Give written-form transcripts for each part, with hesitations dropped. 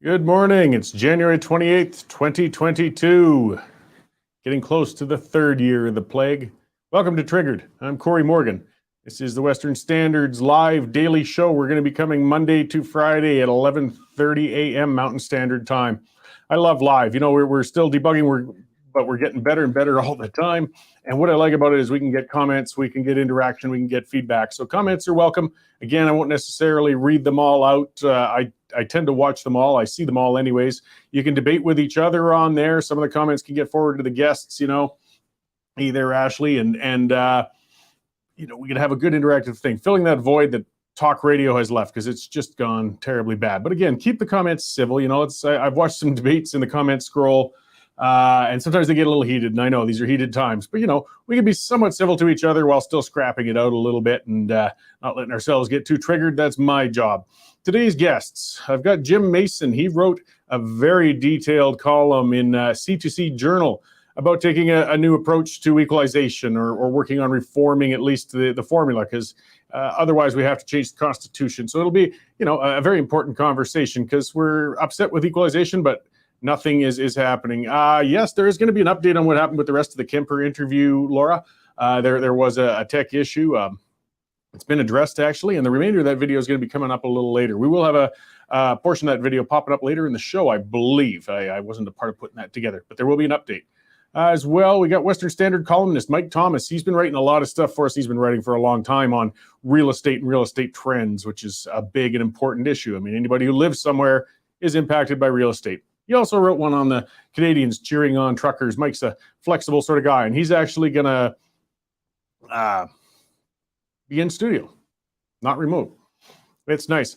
Good morning. It's January 28th, 2022. Getting close to the third year of the plague. Welcome to Triggered. I'm Cory Morgan. This is the Western Standard's live daily show. We're going to be coming Monday to Friday at 11:30 a.m. Mountain Standard Time. I love live. You know, we're still debugging, but we're getting better and better all the time. And what I like about it is we can get comments, we can get interaction, we can get feedback. So comments are welcome. Again, I won't necessarily read them all out. I tend to watch them all. I see them all anyways. You can debate with each other on there. Some of the comments can get forwarded to the guests, you know. Hey there, Ashley. And you know, we can have a good interactive thing, filling that void that talk radio has left because it's just gone terribly bad. But again, keep the comments civil. You know, I've watched some debates in the comment scroll. And sometimes they get a little heated, and I know these are heated times, but you know, we can be somewhat civil to each other while still scrapping it out a little bit and not letting ourselves get too triggered. That's my job. Today's guests, I've got Jim Mason. He wrote a very detailed column in C2C Journal about taking a new approach to equalization or working on reforming at least the formula, because otherwise we have to change the Constitution. So it'll be, you know, a very important conversation because we're upset with equalization, but nothing is happening. Yes, there is going to be an update on what happened with the rest of the Kemper interview, Laura. There was a tech issue. It's been addressed, actually, and the remainder of that video is going to be coming up a little later. We will have a portion of that video popping up later in the show, I believe. I wasn't a part of putting that together, but there will be an update. As well, we got Western Standard columnist Myke Thomas. He's been writing a lot of stuff for us. He's been writing for a long time on real estate and real estate trends, which is a big and important issue. I mean, anybody who lives somewhere is impacted by real estate. He also wrote one on the Canadians cheering on truckers. Mike's a flexible sort of guy, and he's actually going to be in studio, not remote. It's nice.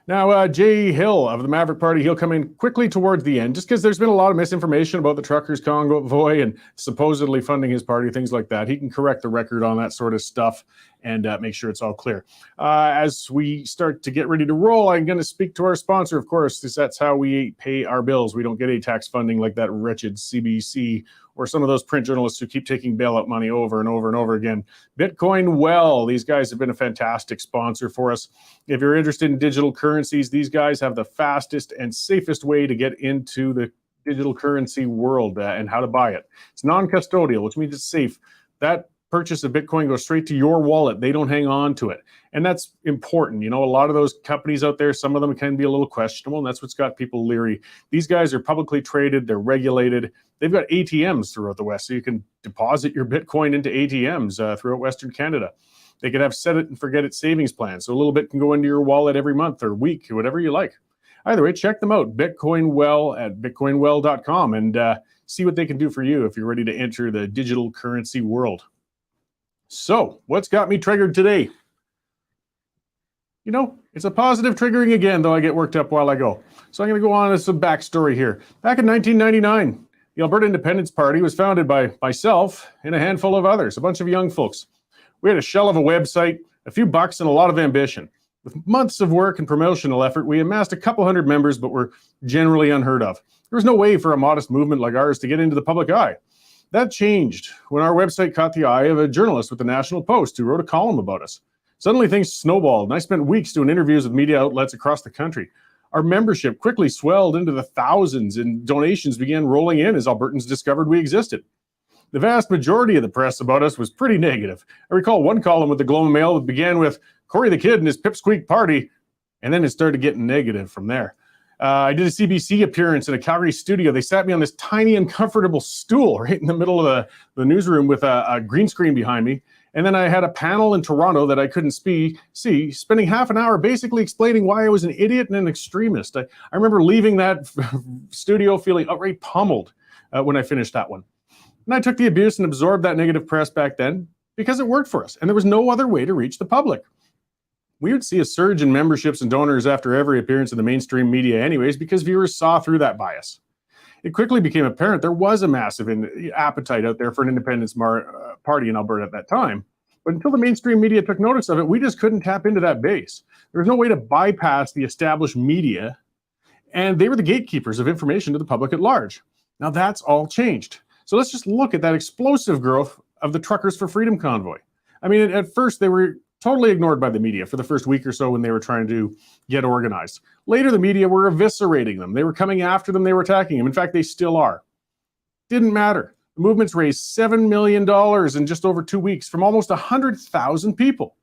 Now, Jay Hill of the Maverick Party, he'll come in quickly towards the end, just because there's been a lot of misinformation about the truckers' Convoy and supposedly funding his party, things like that. He can correct the record on that sort of stuff and make sure it's all clear. As we start to get ready to roll, I'm going to speak to our sponsor, of course, because that's how we pay our bills. We don't get any tax funding like that wretched CBC or some of those print journalists who keep taking bailout money over and over and over again. Bitcoin Well, these guys have been a fantastic sponsor for us. If you're interested in digital currencies, these guys have the fastest and safest way to get into the digital currency world and how to buy it. It's non-custodial, which means it's safe. That purchase of Bitcoin goes straight to your wallet. They don't hang on to it. And that's important. You know, a lot of those companies out there, some of them can be a little questionable, and that's what's got people leery. These guys are publicly traded. They're regulated. They've got ATMs throughout the West, so you can deposit your Bitcoin into ATMs throughout Western Canada. They could have set it and forget it savings plans, so a little bit can go into your wallet every month or week, or whatever you like. Either way, check them out, Bitcoin Well at bitcoinwell.com, and see what they can do for you if you're ready to enter the digital currency world. So, what's got me triggered today? You know, it's a positive triggering again, though I get worked up while I go. So I'm going to go on to some backstory here. Back in 1999, the Alberta Independence Party was founded by myself and a handful of others, a bunch of young folks. We had a shell of a website, a few bucks, and a lot of ambition. With months of work and promotional effort, we amassed a couple hundred members, but were generally unheard of. There was no way for a modest movement like ours to get into the public eye. That changed when our website caught the eye of a journalist with the National Post who wrote a column about us. Suddenly things snowballed, and I spent weeks doing interviews with media outlets across the country. Our membership quickly swelled into the thousands, and donations began rolling in as Albertans discovered we existed. The vast majority of the press about us was pretty negative. I recall one column with the Globe and Mail that began with Cory the Kid and his Pipsqueak Party, and then it started getting negative from there. I did a CBC appearance in a Calgary studio. They sat me on this tiny, uncomfortable stool right in the middle of the newsroom with a green screen behind me. And then I had a panel in Toronto that I couldn't see, spending half an hour basically explaining why I was an idiot and an extremist. I remember leaving that studio feeling outright pummeled when I finished that one. And I took the abuse and absorbed that negative press back then because it worked for us. And there was no other way to reach the public. We would see a surge in memberships and donors after every appearance in the mainstream media anyways, because viewers saw through that bias. It quickly became apparent there was a massive appetite out there for an independence party in Alberta at that time. But until the mainstream media took notice of it, we just couldn't tap into that base. There was no way to bypass the established media, and they were the gatekeepers of information to the public at large. Now that's all changed. So let's just look at that explosive growth of the Truckers for Freedom Convoy. I mean, at first they were Totally ignored by the media for the first week or so when they were trying to get organized. Later, the media were eviscerating them. They were coming after them. They were attacking them. In fact, they still are. Didn't matter. The movement's raised $7 million in just over 2 weeks from almost 100,000 people.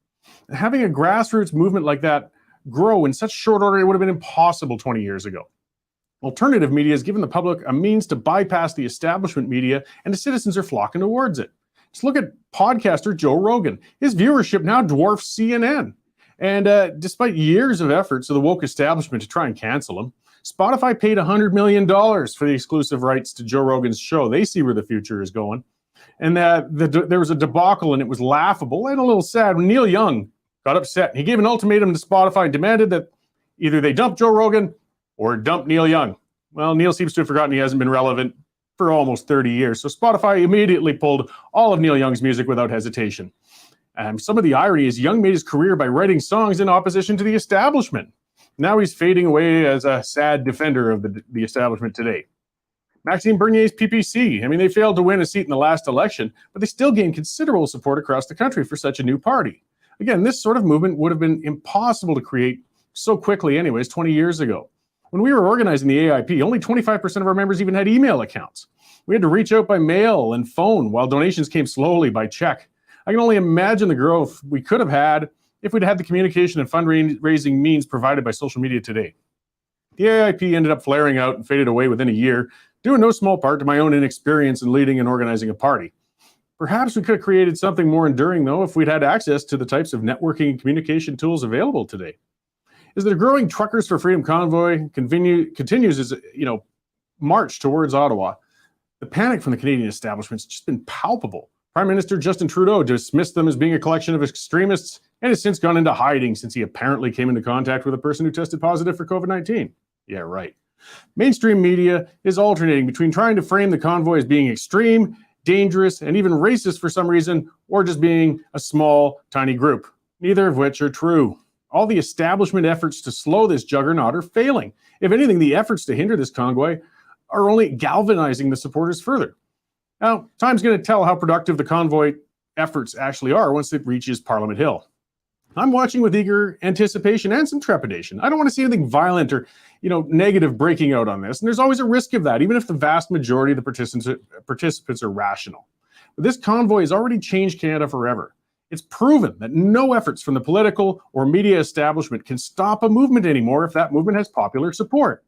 Having a grassroots movement like that grow in such short order, it would have been impossible 20 years ago. Alternative media has given the public a means to bypass the establishment media, and the citizens are flocking towards it. Just look at podcaster Joe Rogan. His viewership now dwarfs CNN. And despite years of efforts of the woke establishment to try and cancel him, Spotify paid $100 million for the exclusive rights to Joe Rogan's show. They see where the future is going. And there was a debacle, and it was laughable and a little sad when Neil Young got upset. He gave an ultimatum to Spotify and demanded that either they dump Joe Rogan or dump Neil Young. Well, Neil seems to have forgotten he hasn't been relevant for almost 30 years. So Spotify immediately pulled all of Neil Young's music without hesitation. Some of the irony is Young made his career by writing songs in opposition to the establishment. Now he's fading away as a sad defender of the establishment today. Maxime Bernier's PPC. I mean, they failed to win a seat in the last election, but they still gained considerable support across the country for such a new party. Again, this sort of movement would have been impossible to create so quickly anyways 20 years ago. When we were organizing the AIP, only 25% of our members even had email accounts. We had to reach out by mail and phone, while donations came slowly by check. I can only imagine the growth we could have had if we'd had the communication and fundraising means provided by social media today. The AIP ended up flaring out and faded away within a year, due in no small part to my own inexperience in leading and organizing a party. Perhaps we could have created something more enduring, though, if we'd had access to the types of networking and communication tools available today. Is that a growing Truckers for Freedom convoy continues its march towards Ottawa. The panic from the Canadian establishment has just been palpable. Prime Minister Justin Trudeau dismissed them as being a collection of extremists and has since gone into hiding since he apparently came into contact with a person who tested positive for COVID-19. Yeah, right. Mainstream media is alternating between trying to frame the convoy as being extreme, dangerous, and even racist for some reason, or just being a small, tiny group, neither of which are true. All the establishment efforts to slow this juggernaut are failing. If anything, the efforts to hinder this convoy are only galvanizing the supporters further. Now, time's going to tell how productive the convoy efforts actually are once it reaches Parliament Hill. I'm watching with eager anticipation and some trepidation. I don't want to see anything violent or, negative breaking out on this. And there's always a risk of that, even if the vast majority of the participants are rational. But this convoy has already changed Canada forever. It's proven that no efforts from the political or media establishment can stop a movement anymore if that movement has popular support.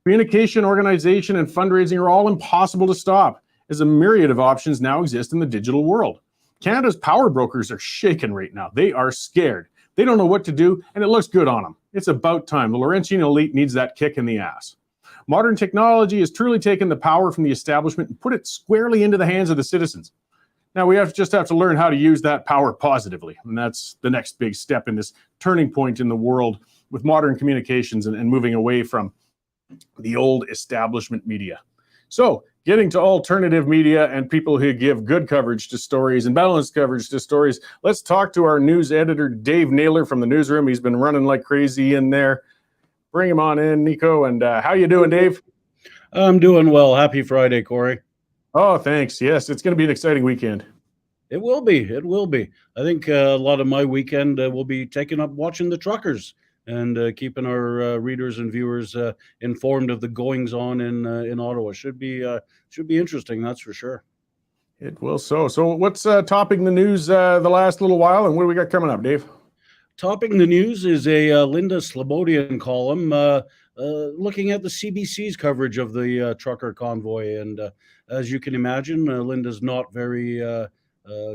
Communication, organization, and fundraising are all impossible to stop, as a myriad of options now exist in the digital world. Canada's power brokers are shaken right now. They are scared. They don't know what to do, and it looks good on them. It's about time. The Laurentian elite needs that kick in the ass. Modern technology has truly taken the power from the establishment and put it squarely into the hands of the citizens. Now, we have to learn how to use that power positively, and that's the next big step in this turning point in the world with modern communications and moving away from the old establishment media. So, getting to alternative media and people who give good coverage to stories and balanced coverage to stories, let's talk to our news editor, Dave Naylor from the newsroom. He's been running like crazy in there. Bring him on in, Nico. And how you doing, Dave? I'm doing well. Happy Friday, Cory. Oh, thanks. Yes, it's going to be an exciting weekend. It will be. It will be. I think a lot of my weekend will be taken up watching the truckers and keeping our readers and viewers informed of the goings on in Ottawa. Should be interesting, that's for sure. It will. So what's topping the news the last little while, and what do we got coming up, Dave? Topping the news is a Linda Slobodian column looking at the CBC's coverage of the trucker convoy. And as you can imagine, Linda's not very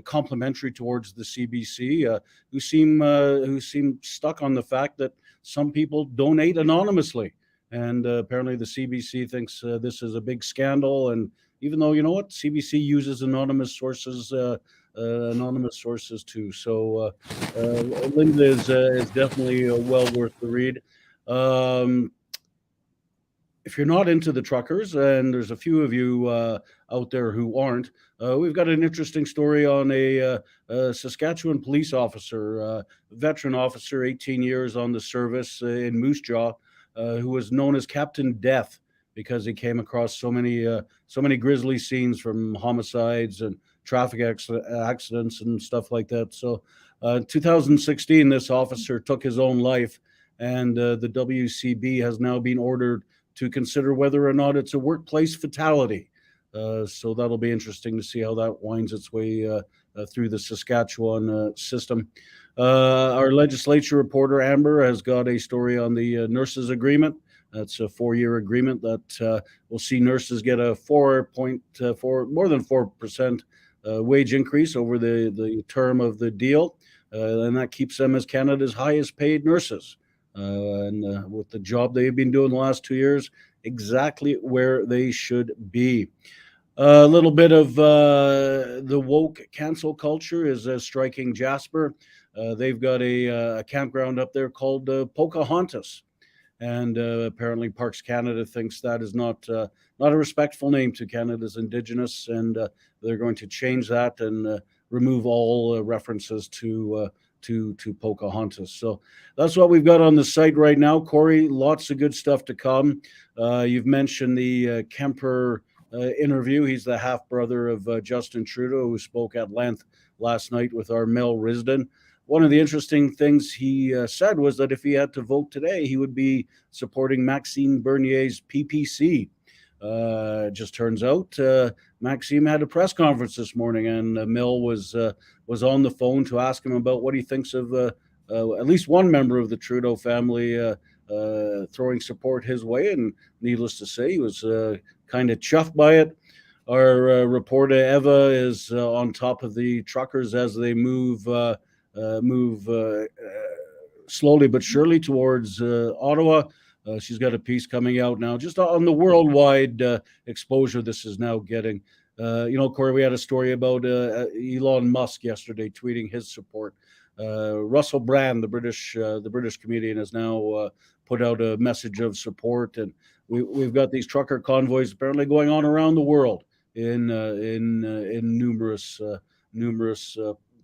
complimentary towards the CBC, who seem stuck on the fact that some people donate anonymously. And apparently the CBC thinks this is a big scandal. And even though, CBC uses anonymous sources too. So Linda is definitely well worth the read. If you're not into the truckers, and there's a few of you out there who aren't, we've got an interesting story on a Saskatchewan police officer, veteran officer, 18 years on the service in Moose Jaw, who was known as Captain Death because he came across so many grisly scenes from homicides and traffic accidents and stuff like that. So 2016, this officer took his own life, and the WCB has now been ordered to consider whether or not it's a workplace fatality. So that'll be interesting to see how that winds its way through the Saskatchewan system. Our legislature reporter, Amber, has got a story on the nurses agreement. That's a 4-year agreement that will see nurses get a 4.4, more than 4% wage increase over the term of the deal. And that keeps them as Canada's highest paid nurses. And with the job they've been doing the last 2 years, exactly where they should be. A little bit of the woke cancel culture is striking Jasper. They've got a campground up there called Pocahontas. And apparently Parks Canada thinks that is not a respectful name to Canada's Indigenous, and they're going to change that and remove all references to Pocahontas. So that's what we've got on the site right now. Cory, lots of good stuff to come. You've mentioned the Kemper interview. He's the half-brother of Justin Trudeau, who spoke at length last night with our Mel Risden. One of the interesting things he said was that if he had to vote today, he would be supporting Maxime Bernier's PPC. Just turns out Maxime had a press conference this morning, and Mel was on the phone to ask him about what he thinks of at least one member of the Trudeau family throwing support his way. And needless to say, he was kind of chuffed by it. Our reporter Eva is on top of the truckers as they move slowly but surely towards Ottawa. She's got a piece coming out now just on the worldwide exposure this is now getting. Cory, we had a story about Elon Musk yesterday tweeting his support. Russell Brand, the British comedian, has now put out a message of support, and we've got these trucker convoys apparently going on around the world in numerous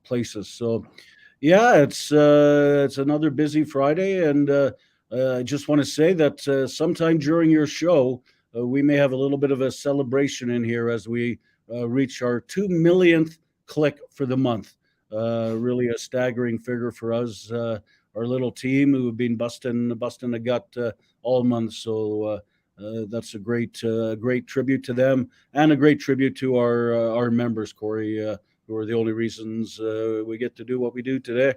places. So, yeah, it's another busy Friday, and I just want to say that sometime during your show, we may have a little bit of a celebration in here as we reach our 2 millionth click for the month. Really a staggering figure for us, our little team who have been busting the gut all month. So that's a great tribute to them, and a great tribute to our members, Cory, who are the only reasons we get to do what we do today.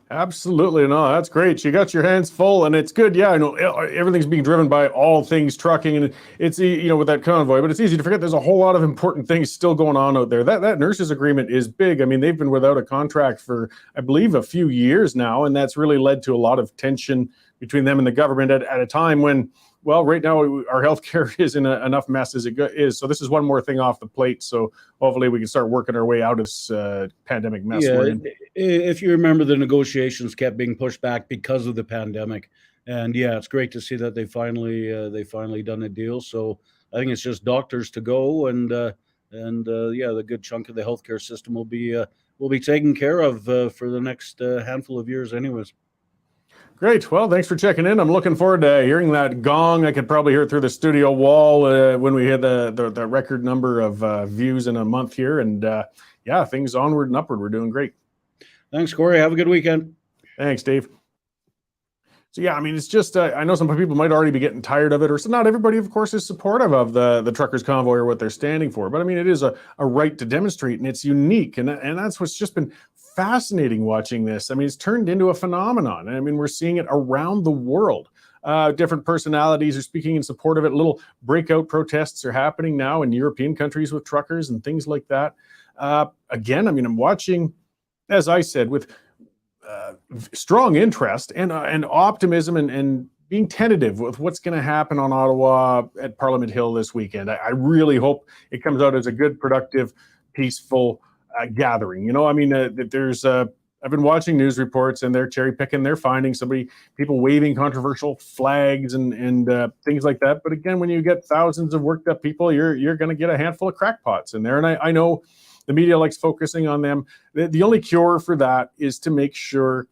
Absolutely. No, that's great. You got your hands full, and it's good. Yeah, I know everything's being driven by all things trucking, and it's, with that convoy, but it's easy to forget there's a whole lot of important things still going on out there. That nurses agreement is big. I mean, they've been without a contract for, I believe, a few years now, and that's really led to a lot of tension between them and the government at a time when, well, right now our healthcare is in enough mess as it is. So this is one more thing off the plate. So hopefully we can start working our way out of this pandemic mess we're in. If you remember, the negotiations kept being pushed back because of the pandemic, and yeah, it's great to see that they finally done a deal. So I think it's just doctors to go, and the good chunk of the healthcare system will be taken care of for the next handful of years, anyways. Great. Well, thanks for checking in. I'm looking forward to hearing that gong. I could probably hear it through the studio wall when we hit the record number of views in a month here. And things onward and upward. We're doing great. Thanks, Cory. Have a good weekend. Thanks, Dave. So, yeah, I mean, it's just, I know some people might already be getting tired of it, or so not everybody, of course, is supportive of the truckers convoy or what they're standing for. But I mean, it is a right to demonstrate, and it's unique. And that's what's just been fascinating watching this. I mean, it's turned into a phenomenon. I mean, we're seeing it around the world. Different personalities are speaking in support of it. Little breakout protests are happening now in European countries with truckers and things like that. Again, I mean, I'm watching, as I said, with strong interest and optimism and being tentative with what's going to happen on Ottawa at Parliament Hill this weekend. I really hope it comes out as a good, productive, peaceful gathering. I mean, there's I've been watching news reports, and they're cherry picking their findings. People waving controversial flags and things like that. But again, when you get thousands of worked up people, you're going to get a handful of crackpots in there. And I know the media likes focusing on them. The only cure for that is to make sure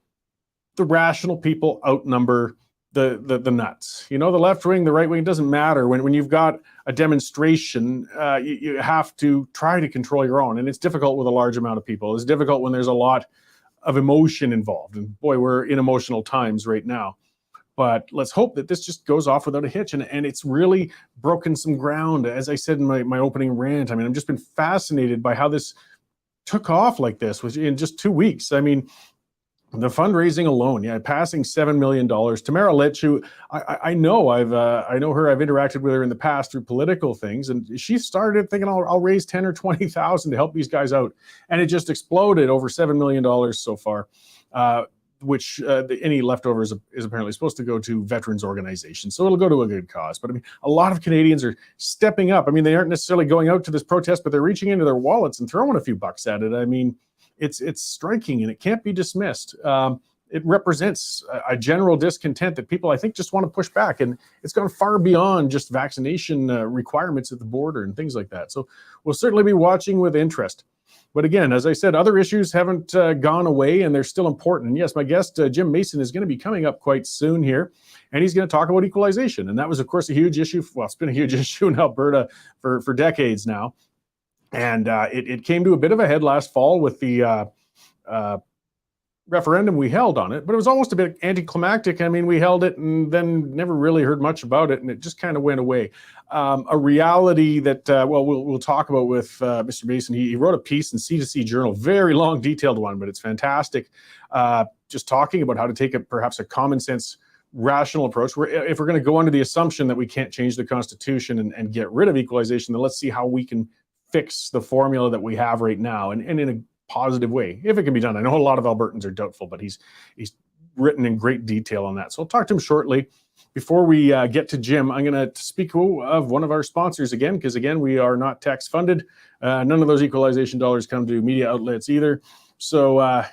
the rational people outnumber the nuts. The left wing, the right wing, it doesn't matter. When you've got a demonstration, you have to try to control your own. And it's difficult with a large amount of people. It's difficult when there's a lot of emotion involved. And boy, we're in emotional times right now. But let's hope that this just goes off without a hitch. And it's really broken some ground. As I said in my opening rant, I mean, I've just been fascinated by how this took off like this, which in just 2 weeks. I mean, the fundraising alone, passing $7 million. Tamara Litch, who I know I know her. I've interacted with her in the past through political things, and she started thinking I'll raise 10 or 20,000 to help these guys out, and it just exploded over $7 million so far. Which any leftovers is apparently supposed to go to veterans organizations. So it'll go to a good cause. But I mean, a lot of Canadians are stepping up. I mean, they aren't necessarily going out to this protest, but they're reaching into their wallets and throwing a few bucks at it. I mean, it's striking, and it can't be dismissed. It represents a general discontent that people, I think, just want to push back. And it's gone far beyond just vaccination requirements at the border and things like that. So we'll certainly be watching with interest. But again, as I said, other issues haven't gone away, and they're still important. And yes, my guest, Jim Mason, is going to be coming up quite soon here, and he's going to talk about equalization. And that was, of course, a huge issue. Well, it's been a huge issue in Alberta for decades now. And it came to a bit of a head last fall with the referendum we held on it, but it was almost a bit anticlimactic. I mean, we held it and then never really heard much about it, and it just kind of went away. A reality that, we'll talk about with Mr. Mason. He wrote a piece in C2C Journal, very long, detailed one, but it's fantastic. Just talking about how to take perhaps a common sense, rational approach. If we're going to go under the assumption that we can't change the Constitution and get rid of equalization, then let's see how we can fix the formula that we have right now, and in a positive way, if it can be done. I know a lot of Albertans are doubtful, but he's written in great detail on that. So I'll talk to him shortly. Before we get to Jim, I'm going to speak of one of our sponsors again, because again, we are not tax funded. None of those equalization dollars come to media outlets either. So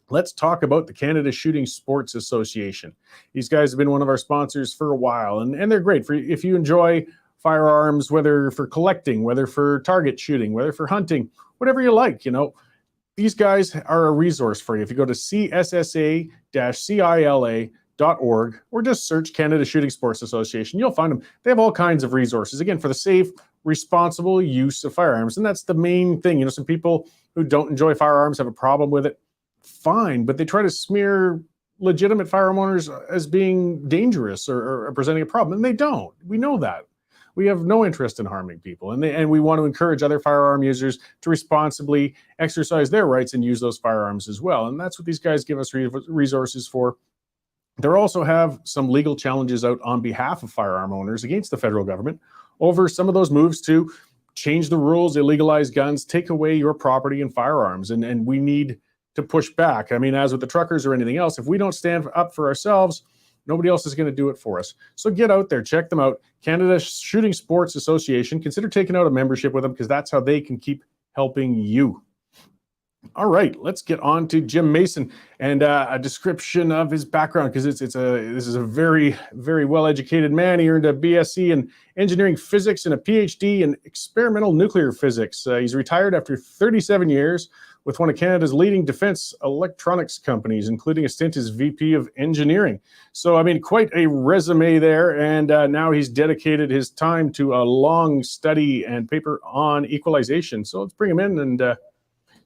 let's talk about the Canada Shooting Sports Association. These guys have been one of our sponsors for a while, and they're great for if you enjoy firearms, whether for collecting, whether for target shooting, whether for hunting, whatever you like, these guys are a resource for you. If you go to CSSA-CILA.org or just search Canada Shooting Sports Association, you'll find them. They have all kinds of resources, again, for the safe, responsible use of firearms. And that's the main thing. Some people who don't enjoy firearms have a problem with it. Fine, but they try to smear legitimate firearm owners as being dangerous or presenting a problem, and they don't. We know that. We have no interest in harming people, and we want to encourage other firearm users to responsibly exercise their rights and use those firearms as well. And that's what these guys give us resources for. They also have some legal challenges out on behalf of firearm owners against the federal government over some of those moves to change the rules, illegalize guns, take away your property and firearms. And we need to push back. I mean, as with the truckers or anything else, if we don't stand up for ourselves, nobody else is going to do it for us. So get out there, check them out. Canada Shooting Sports Association. Consider taking out a membership with them, because that's how they can keep helping you. All right, let's get on to Jim Mason and a description of his background, because this is a very, very well-educated man. He earned a BSc in engineering physics and a PhD in experimental nuclear physics. He's retired after 37 years with one of Canada's leading defense electronics companies, including a stint as VP of engineering. So, I mean, quite a resume there. And now he's dedicated his time to a long study and paper on equalization. So let's bring him in and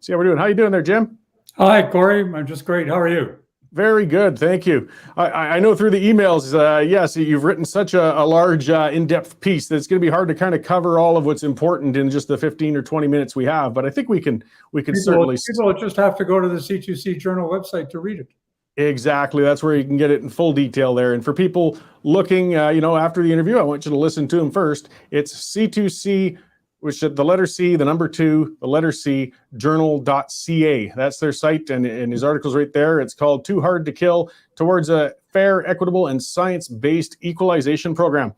see how we're doing. How you doing there, Jim? Hi, Cory. I'm just great. How are you? Very good, thank you. I know through the emails, yes, you've written such a large, in-depth piece that it's going to be hard to kind of cover all of what's important in just the 15 or 20 minutes we have. But I think we can certainly. People just have to go to the C2C Journal website to read it. Exactly, that's where you can get it in full detail there. And for people looking, after the interview, I want you to listen to him first. It's C2C. Which the letter C, the number 2, the letter C, journal.ca. That's their site, and his article's right there. It's called Too Hard to Kill Towards a Fair, Equitable, and Science-Based Equalization Program.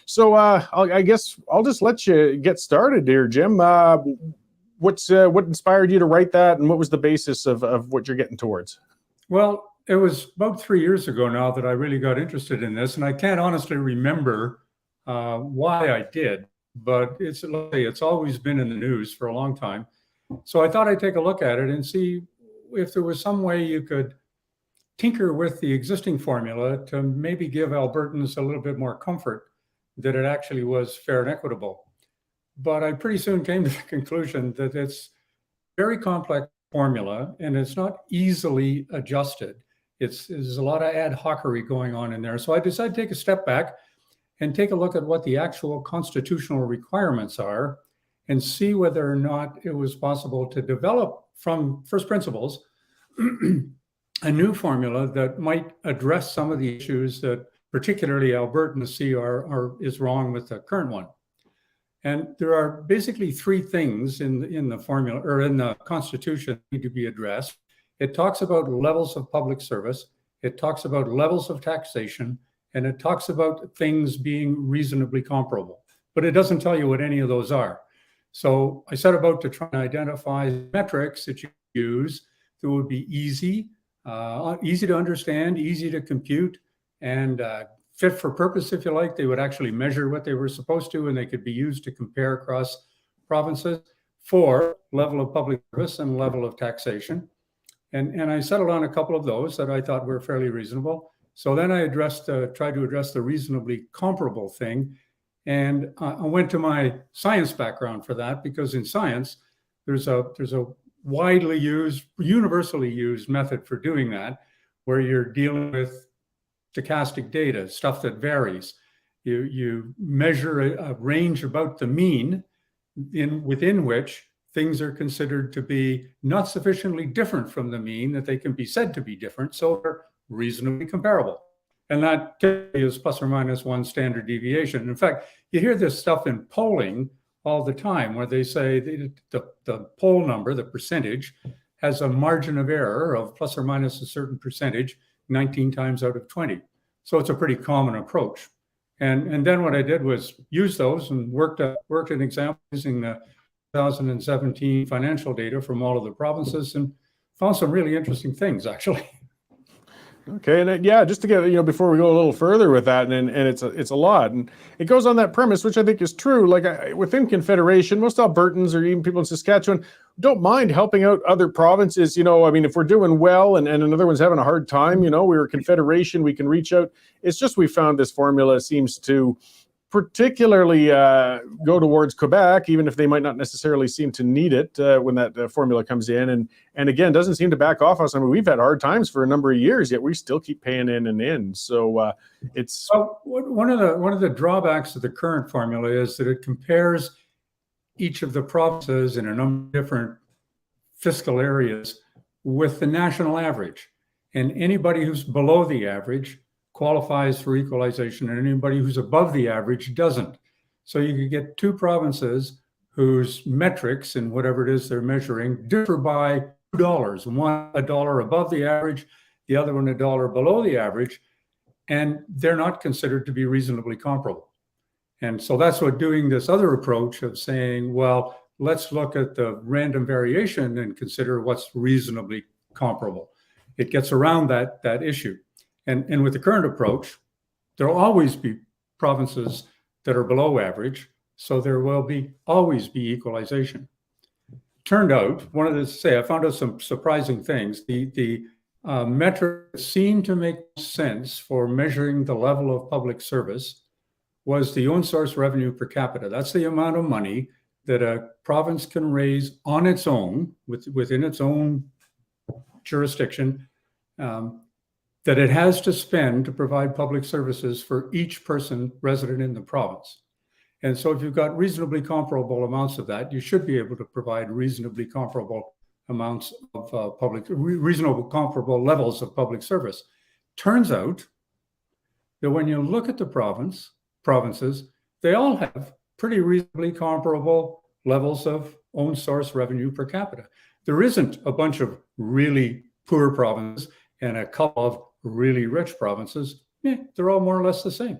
So I guess I'll just let you get started here, Jim. What inspired you to write that, and what was the basis of what you're getting towards? Well, it was about 3 years ago now that I really got interested in this, and I can't honestly remember why I did. But it's always been in the news for a long time. So I thought I'd take a look at it and see if there was some way you could tinker with the existing formula to maybe give Albertans a little bit more comfort that it actually was fair and equitable. But I pretty soon came to the conclusion that it's very complex formula, and it's not easily adjusted. There's a lot of ad hocery going on in there. So I decided to take a step back and take a look at what the actual constitutional requirements are and see whether or not it was possible to develop from first principles a new formula that might address some of the issues that particularly Albertans see is wrong with the current one. And there are basically three things in the formula or in the Constitution that need to be addressed. It talks about levels of public service, it talks about levels of taxation, and it talks about things being reasonably comparable. But it doesn't tell you what any of those are. So I set about to try and identify metrics that you use that would be easy to understand, easy to compute, and fit for purpose, if you like. They would actually measure what they were supposed to, and they could be used to compare across provinces for level of public service and level of taxation. And I settled on a couple of those that I thought were fairly reasonable. So then I tried to address the reasonably comparable thing. And I went to my science background for that, because in science, there's a widely used, universally used method for doing that, where you're dealing with stochastic data, stuff that varies. You measure a range about the mean within which things are considered to be not sufficiently different from the mean that they can be said to be different, so they're reasonably comparable. And that is plus or minus one standard deviation. In fact, you hear this stuff in polling all the time, where they say the poll number, the percentage, has a margin of error of plus or minus a certain percentage 19 times out of 20. So it's a pretty common approach. And then what I did was use those and worked an example using the 2017 financial data from all of the provinces and found some really interesting things, actually. Okay, and yeah, just to get, before we go a little further with that, and it's a lot, and it goes on that premise, which I think is true. Like within Confederation, most Albertans or even people in Saskatchewan don't mind helping out other provinces. If we're doing well and another one's having a hard time, we're a Confederation, we can reach out. It's just we found this formula seems to particularly go towards Quebec, even if they might not necessarily seem to need it when that formula comes in. And again, doesn't seem to back off us. I mean, we've had hard times for a number of years, yet we still keep paying in and in. So it's... Well, one of the drawbacks of the current formula is that it compares each of the provinces in a number of different fiscal areas with the national average. And anybody who's below the average qualifies for equalization, and anybody who's above the average doesn't. So you could get two provinces whose metrics and whatever it is they're measuring differ by $2. One $1 above the average, the other one $1 below the average, and they're not considered to be reasonably comparable. And so that's what doing this other approach of saying, well, let's look at the random variation and consider what's reasonably comparable. It gets around that issue. And with the current approach, there'll always be provinces that are below average, so there will always be equalization. Turned out, I found out some surprising things. The metric seemed to make sense for measuring the level of public service was the own source revenue per capita. That's the amount of money that a province can raise on its own, within its own jurisdiction, that it has to spend to provide public services for each person resident in the province. And so if you've got reasonably comparable amounts of that, you should be able to provide reasonably comparable amounts of reasonable comparable levels of public service. Turns out that when you look at the provinces, they all have pretty reasonably comparable levels of own source revenue per capita. There isn't a bunch of really poor provinces and a couple of really rich provinces. They're all more or less the same.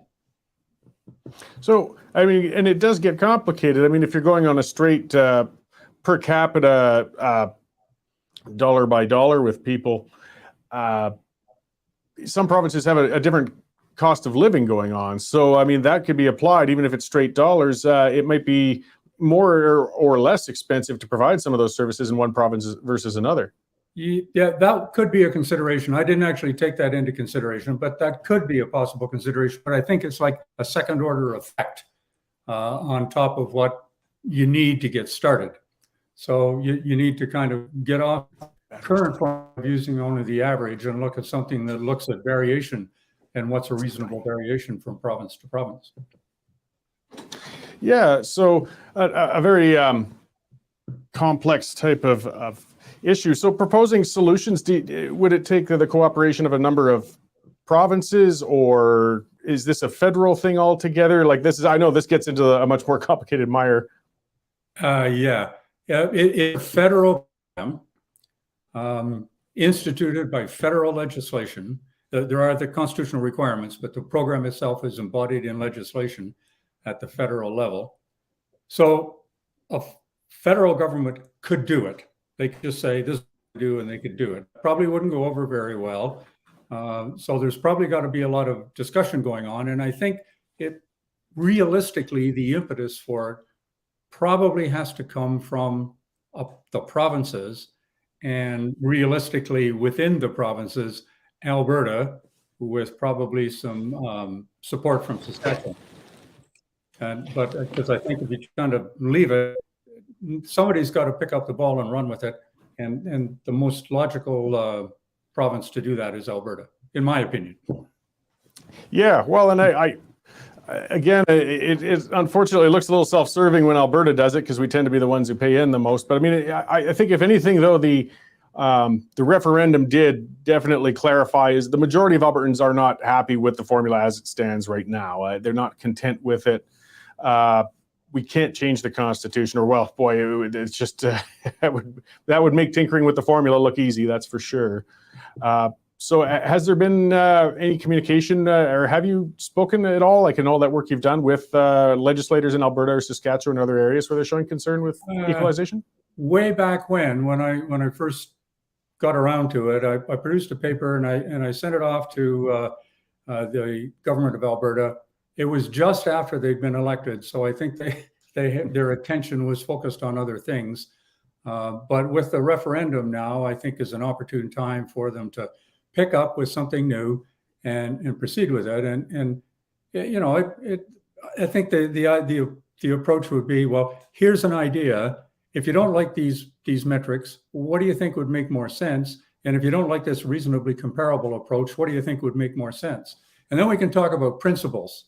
So, I mean, and it does get complicated. I mean, if you're going on a straight per capita dollar by dollar with people, some provinces have a different cost of living going on. So, I mean, that could be applied, even if it's straight dollars. It might be more or less expensive to provide some of those services in one province versus another. Yeah, that could be a consideration. I didn't actually take that into consideration, but that could be a possible consideration. But I think it's like a second order effect on top of what you need to get started. So you need to kind of get off current point of using only the average and look at something that looks at variation and what's a reasonable variation from province to province. Yeah, so a very complex type of issue. So proposing solutions, would it take the cooperation of a number of provinces, or is this a federal thing altogether? Like this is, I know this gets into a much more complicated mire. It's a federal program instituted by federal legislation. There are the constitutional requirements, but the program itself is embodied in legislation at the federal level. So a federal government could do it. They could just say this is what to do, and they could do it. Probably wouldn't go over very well. So there's probably got to be a lot of discussion going on. And I think realistically, the impetus for it probably has to come from the provinces, and realistically within the provinces, Alberta, with probably some support from Secession. But because I think if you kind of leave it, somebody's got to pick up the ball and run with it. And the most logical province to do that is Alberta, in my opinion. Yeah, well, and I again, it unfortunately looks a little self-serving when Alberta does it, because we tend to be the ones who pay in the most. But I mean, I think if anything, though, the referendum did definitely clarify is the majority of Albertans are not happy with the formula as it stands right now. They're not content with it. We can't change the Constitution, or well, boy, it's just that would make tinkering with the formula look easy. That's for sure. So has there been any communication, or have you spoken at all, like in all that work you've done with legislators in Alberta or Saskatchewan and other areas where they're showing concern with equalization? Way back when I first got around to it, I produced a paper and I sent it off to the government of Alberta. It was just after they'd been elected, so I think their attention was focused on other things. But with the referendum now, I think is an opportune time for them to pick up with something new and proceed with it. And you know, I think the approach would be, well, here's an idea. If you don't like these metrics, what do you think would make more sense? And if you don't like this reasonably comparable approach, what do you think would make more sense? And then we can talk about principles,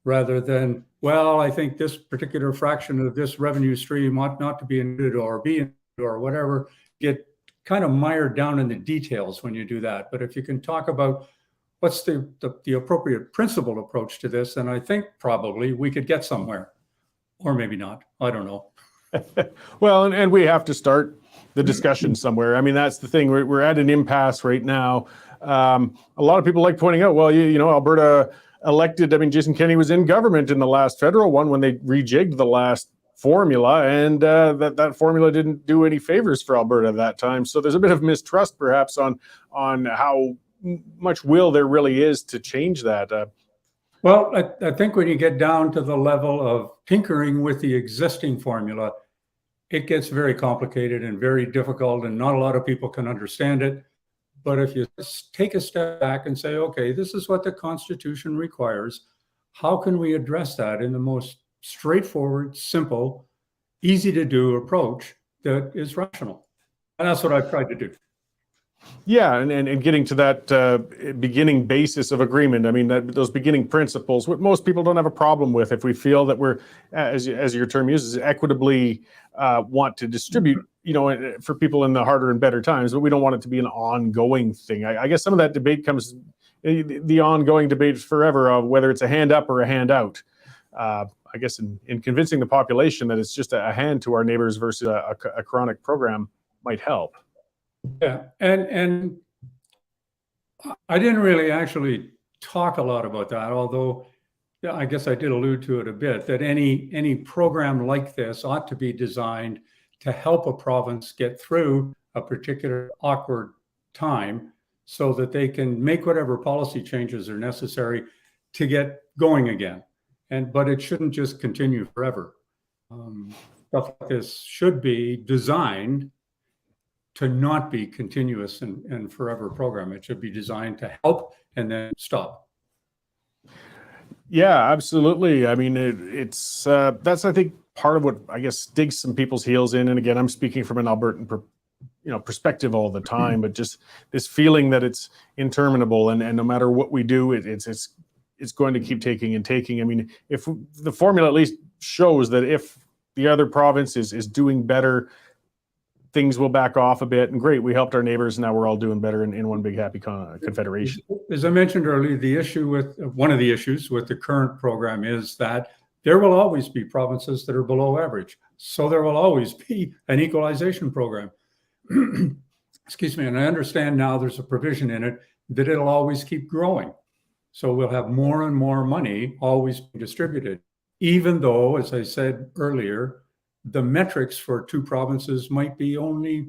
rather than, well, I think this particular fraction of this revenue stream ought not to be included or be included or whatever. Get kind of mired down in the details when you do that. But if you can talk about what's the appropriate principled approach to this, then I think probably we could get somewhere, or maybe not. I don't know. Well, and we have to start the discussion somewhere. I mean, that's the thing. We're at an impasse right now. A lot of people like pointing out, well, you know, Alberta elected, I mean, Jason Kenney was in government in the last federal one when they rejigged the last formula, and that formula didn't do any favors for Alberta at that time. So there's a bit of mistrust perhaps on how much will there really is to change that. Well, I think when you get down to the level of tinkering with the existing formula, it gets very complicated and very difficult, and not a lot of people can understand it. But if you take a step back and say, okay, this is what the Constitution requires, how can we address that in the most straightforward, simple, easy to do approach that is rational? And that's what I've tried to do. Yeah, and getting to that beginning basis of agreement. I mean, those beginning principles, what most people don't have a problem with, if we feel that we're, as your term uses, equitably want to distribute, you know, for people in the harder and better times, but we don't want it to be an ongoing thing. I guess some of that debate comes, the ongoing debate forever of whether it's a hand up or a hand out. I guess in convincing the population that it's just a hand to our neighbors versus a chronic program might help. Yeah, and I didn't really actually talk a lot about that, although yeah, I guess I did allude to it a bit, that any program like this ought to be designed to help a province get through a particular awkward time so that they can make whatever policy changes are necessary to get going again. But it shouldn't just continue forever. Stuff like this should be designed to not be continuous and forever program. It should be designed to help and then stop. Yeah, absolutely. I mean, it's that's, I think, part of what I guess digs some people's heels in. And again, I'm speaking from an Albertan perspective all the time, but just this feeling that it's interminable, and no matter what we do, it's going to keep taking and taking. I mean, if the formula at least shows that if the other province is doing better, things will back off a bit, and great, we helped our neighbors, and now we're all doing better in one big happy confederation. As I mentioned earlier, one of the issues with the current program is that there will always be provinces that are below average. So there will always be an equalization program. Excuse me. And I understand now there's a provision in it that it'll always keep growing. So we'll have more and more money always being distributed, even though, as I said earlier, the metrics for two provinces might be only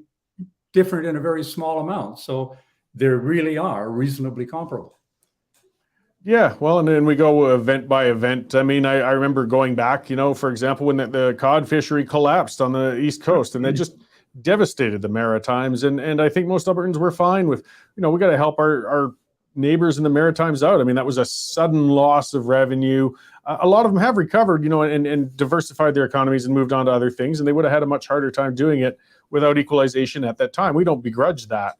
different in a very small amount. So they really are reasonably comparable. Yeah, well, and then we go event by event. I mean, I remember going back, for example, when the cod fishery collapsed on the East Coast, and that just devastated the Maritimes. And I think most Albertans were fine with, we got to help our neighbors in the Maritimes out. I mean, that was a sudden loss of revenue. A lot of them have recovered, and diversified their economies and moved on to other things, and they would have had a much harder time doing it without equalization at that time. We don't begrudge that.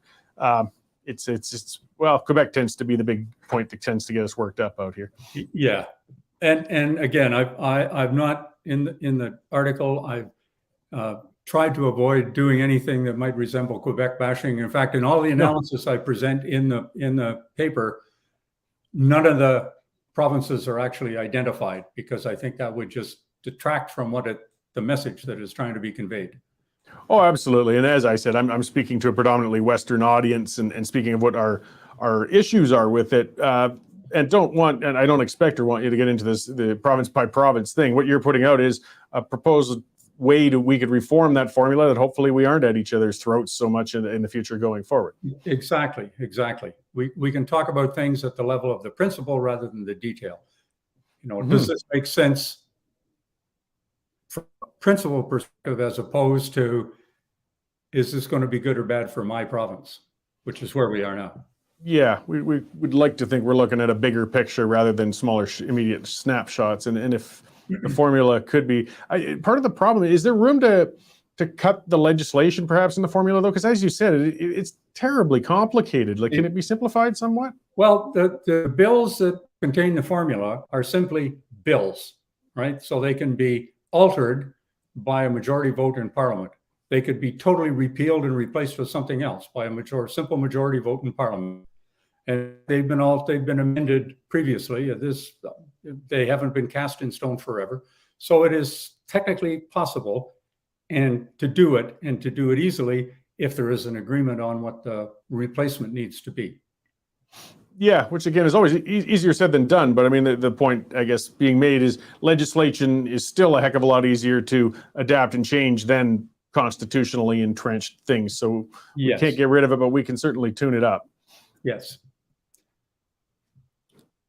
Well, Quebec tends to be the big point that tends to get us worked up out here. Yeah, and again, I've not in the article. I've tried to avoid doing anything that might resemble Quebec bashing. In fact, in all the analysis I present in the paper, none of the provinces are actually identified, because I think that would just detract from the message that is trying to be conveyed. Oh, absolutely. And as I said, I'm speaking to a predominantly Western audience, and speaking of what our issues are with it, and I don't expect or want you to get into the province by province thing. What you're putting out is a proposed way we could reform that formula, that hopefully we aren't at each other's throats so much in the future going forward. Exactly. We can talk about things at the level of the principle rather than the detail. Does this make sense from a principle perspective, as opposed to, is this going to be good or bad for my province, which is where we are now. Yeah, we'd like to think we're looking at a bigger picture rather than smaller immediate snapshots. And if the formula could be part of the problem, is there room to cut the legislation perhaps in the formula, though? Because as you said, it's terribly complicated. Like, can it be simplified somewhat? Well, the bills that contain the formula are simply bills, right? So they can be altered by a majority vote in Parliament. They could be totally repealed and replaced with something else by a simple majority vote in Parliament. And they've been amended previously. They haven't been cast in stone forever. So it is technically possible, and to do it easily, if there is an agreement on what the replacement needs to be. Yeah, which again is always easier said than done. But I mean, the point I guess being made is legislation is still a heck of a lot easier to adapt and change than constitutionally entrenched things. So we can't get rid of it, but we can certainly tune it up. Yes.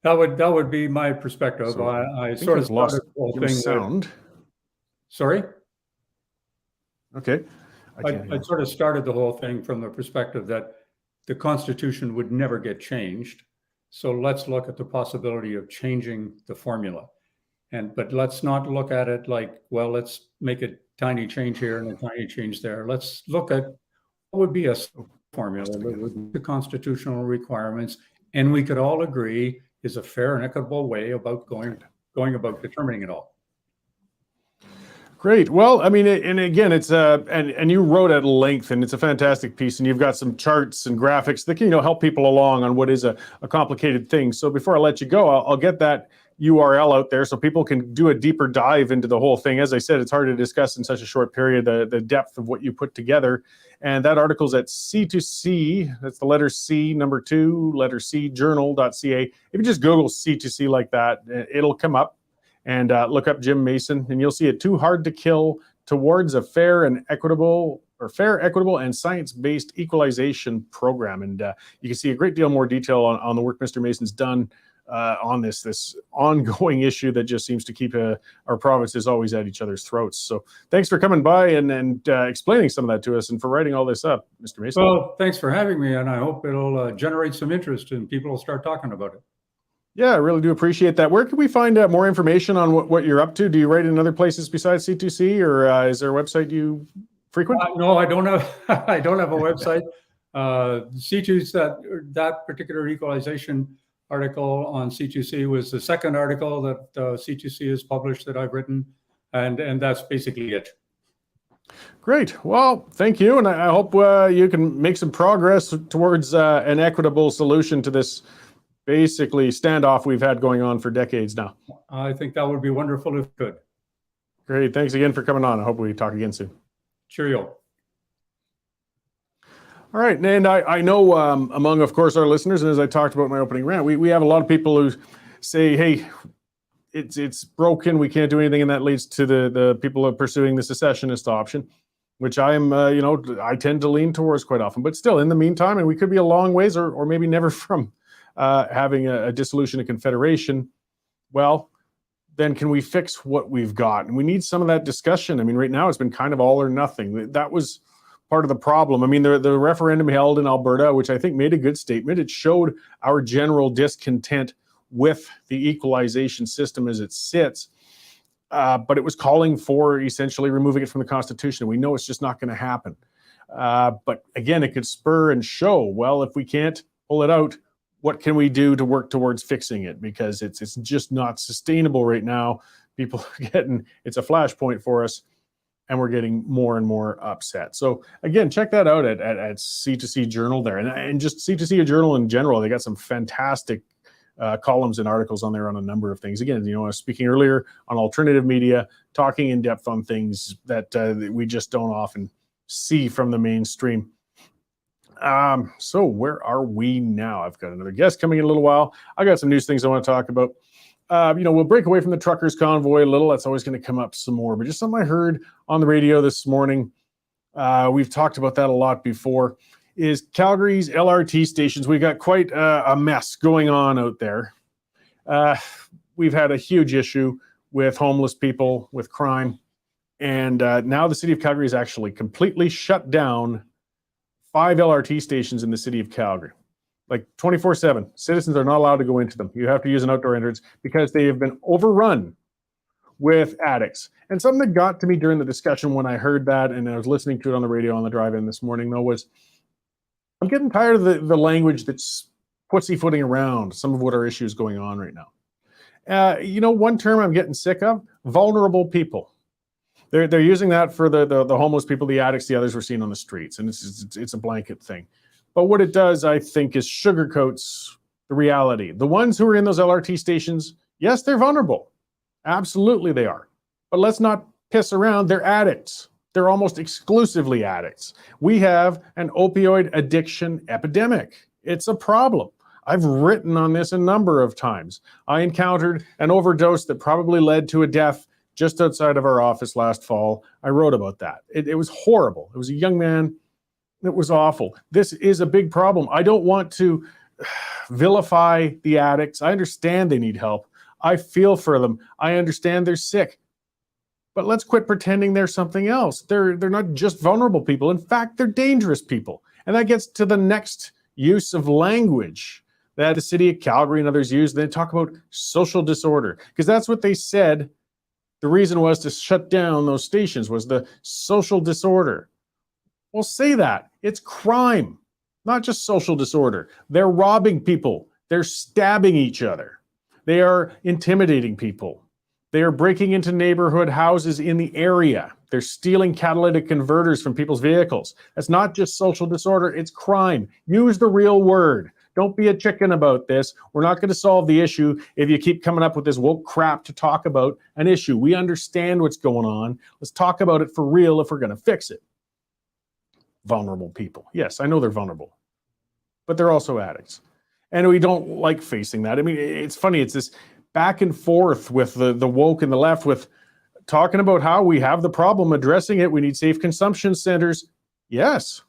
That would be my perspective. So I sort of lost the whole thing. Sound. Sorry? Okay. I sort of started the whole thing from the perspective that the Constitution would never get changed. So let's look at the possibility of changing the formula. But let's not look at it like, well, let's make a tiny change here and a tiny change there. Let's look at what would be a formula with the constitutional requirements, and we could all agree is a fair and equitable way about going about determining it all. Great. Well, I mean, and again, it's and you wrote at length, and it's a fantastic piece, and you've got some charts and graphics that can help people along on what is a complicated thing. So before I let you go, I'll get that URL out there so people can do a deeper dive into the whole thing. As I said, it's hard to discuss in such a short period the depth of what you put together. And that article's at C2C, that's the letter C, number 2, letter C, journal.ca. If you just Google C2C like that, it'll come up, and look up Jim Mason, and you'll see it. Too Hard to Kill Towards a Fair, Equitable, and Science-Based Equalization Program. And you can see a great deal more detail on the work Mr. Mason's done on this ongoing issue that just seems to keep our provinces always at each other's throats. So thanks for coming by and explaining some of that to us, and for writing all this up, Mr. Mason. Well, thanks for having me, and I hope it'll generate some interest and people will start talking about it. Yeah, I really do appreciate that. Where can we find more information on what you're up to? Do you write in other places besides C2C, or is there a website you frequent? No, I don't have. I don't have a website. C2's that particular equalization article on C2C was the second article that C2C has published that I've written, and that's basically it. Great. Well, thank you, and I hope you can make some progress towards an equitable solution to this basically standoff we've had going on for decades now. I think that would be wonderful if it could. Great. Thanks again for coming on. I hope we talk again soon. Cheerio. All right. And I know among, of course, our listeners, and as I talked about in my opening rant, we have a lot of people who say, hey, it's broken. We can't do anything. And that leads to the people who are pursuing the secessionist option, which I'm, I tend to lean towards quite often. But still, in the meantime, and we could be a long ways or maybe never from having a dissolution of confederation. Well, then can we fix what we've got? And we need some of that discussion. I mean, right now it's been kind of all or nothing. That was part of the problem. I mean, the referendum held in Alberta, which I think made a good statement. It showed our general discontent with the equalization system as it sits. But it was calling for essentially removing it from the Constitution. We know it's just not going to happen. But again, it could spur and show, well, if we can't pull it out, what can we do to work towards fixing it? Because it's just not sustainable right now. People are getting, it's a flashpoint for us, and we're getting more and more upset. So again, check that out at C2C Journal there. And just C2C Journal in general, they got some fantastic columns and articles on there on a number of things. Again, I was speaking earlier on alternative media, talking in depth on things that we just don't often see from the mainstream. So where are we now? I've got another guest coming in a little while. I got some news things I want to talk about. We'll break away from the truckers convoy a little. That's always going to come up some more, but just something I heard on the radio this morning. We've talked about that a lot before, is Calgary's LRT stations. We've got quite a mess going on out there. We've had a huge issue with homeless people, with crime. And now the city of Calgary is actually completely shut down 5 LRT stations in the city of Calgary, like 24/7. Citizens are not allowed to go into them. You have to use an outdoor entrance because they have been overrun with addicts. And something that got to me during the discussion when I heard that, and I was listening to it on the radio on the drive-in this morning, though, was I'm getting tired of the language that's pussyfooting around some of what our issues going on right now. One term I'm getting sick of: vulnerable people. They're using that for the homeless people, the addicts, the others we're seeing on the streets, and it's a blanket thing. But what it does, I think, is sugarcoats the reality. The ones who are in those LRT stations, yes, they're vulnerable. Absolutely they are. But let's not piss around. They're addicts. They're almost exclusively addicts. We have an opioid addiction epidemic. It's a problem. I've written on this a number of times. I encountered an overdose that probably led to a death just outside of our office last fall. I wrote about that. It was horrible. It was a young man. It was awful. This is a big problem. I don't want to vilify the addicts. I understand they need help. I feel for them. I understand they're sick. But let's quit pretending they're something else. They're not just vulnerable people. In fact, they're dangerous people. And that gets to the next use of language that the city of Calgary and others use. They talk about social disorder, because that's what they said. The reason was to shut down those stations was the social disorder. Well, say that. It's crime, not just social disorder. They're robbing people. They're stabbing each other. They are intimidating people. They are breaking into neighborhood houses in the area. They're stealing catalytic converters from people's vehicles. That's not just social disorder, it's crime. Use the real word. Don't be a chicken about this. We're not going to solve the issue if you keep coming up with this woke crap to talk about an issue. We understand what's going on. Let's talk about it for real if we're going to fix it. Vulnerable people. Yes, I know they're vulnerable, but they're also addicts. And we don't like facing that. I mean, it's funny. It's this back and forth with the woke and the left with talking about how we have the problem, addressing it. We need safe consumption centers. Yes.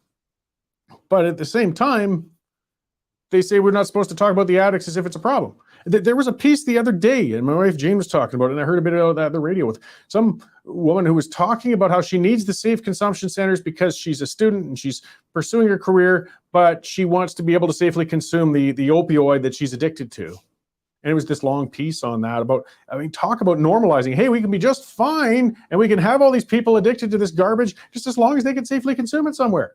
But at the same time, they say we're not supposed to talk about the addicts as if it's a problem. There was a piece the other day, and my wife Jane was talking about it, and I heard a bit of that on the radio with some woman who was talking about how she needs the safe consumption centers because she's a student and she's pursuing her career, but she wants to be able to safely consume the opioid that she's addicted to. And it was this long piece on that about, talk about normalizing. Hey, we can be just fine and we can have all these people addicted to this garbage just as long as they can safely consume it somewhere.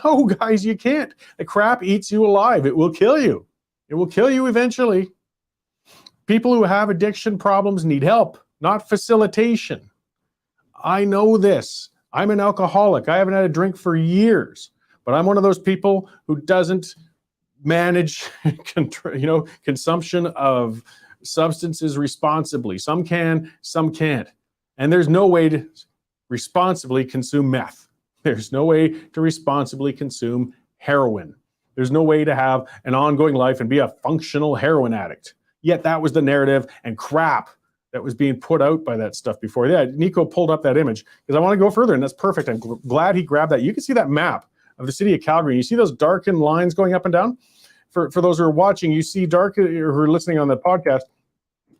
No, guys, you can't. The crap eats you alive. It will kill you. It will kill you eventually. People who have addiction problems need help, not facilitation. I know this. I'm an alcoholic. I haven't had a drink for years, but I'm one of those people who doesn't manage consumption of substances responsibly. Some can, some can't. And there's no way to responsibly consume meth. There's no way to responsibly consume heroin. There's no way to have an ongoing life and be a functional heroin addict. Yet that was the narrative and crap that was being put out by that stuff before. Yeah, Nico pulled up that image because I want to go further, and that's perfect. I'm glad he grabbed that. You can see that map of the city of Calgary. You see those darkened lines going up and down? For those who are watching, you see or who are listening on the podcast,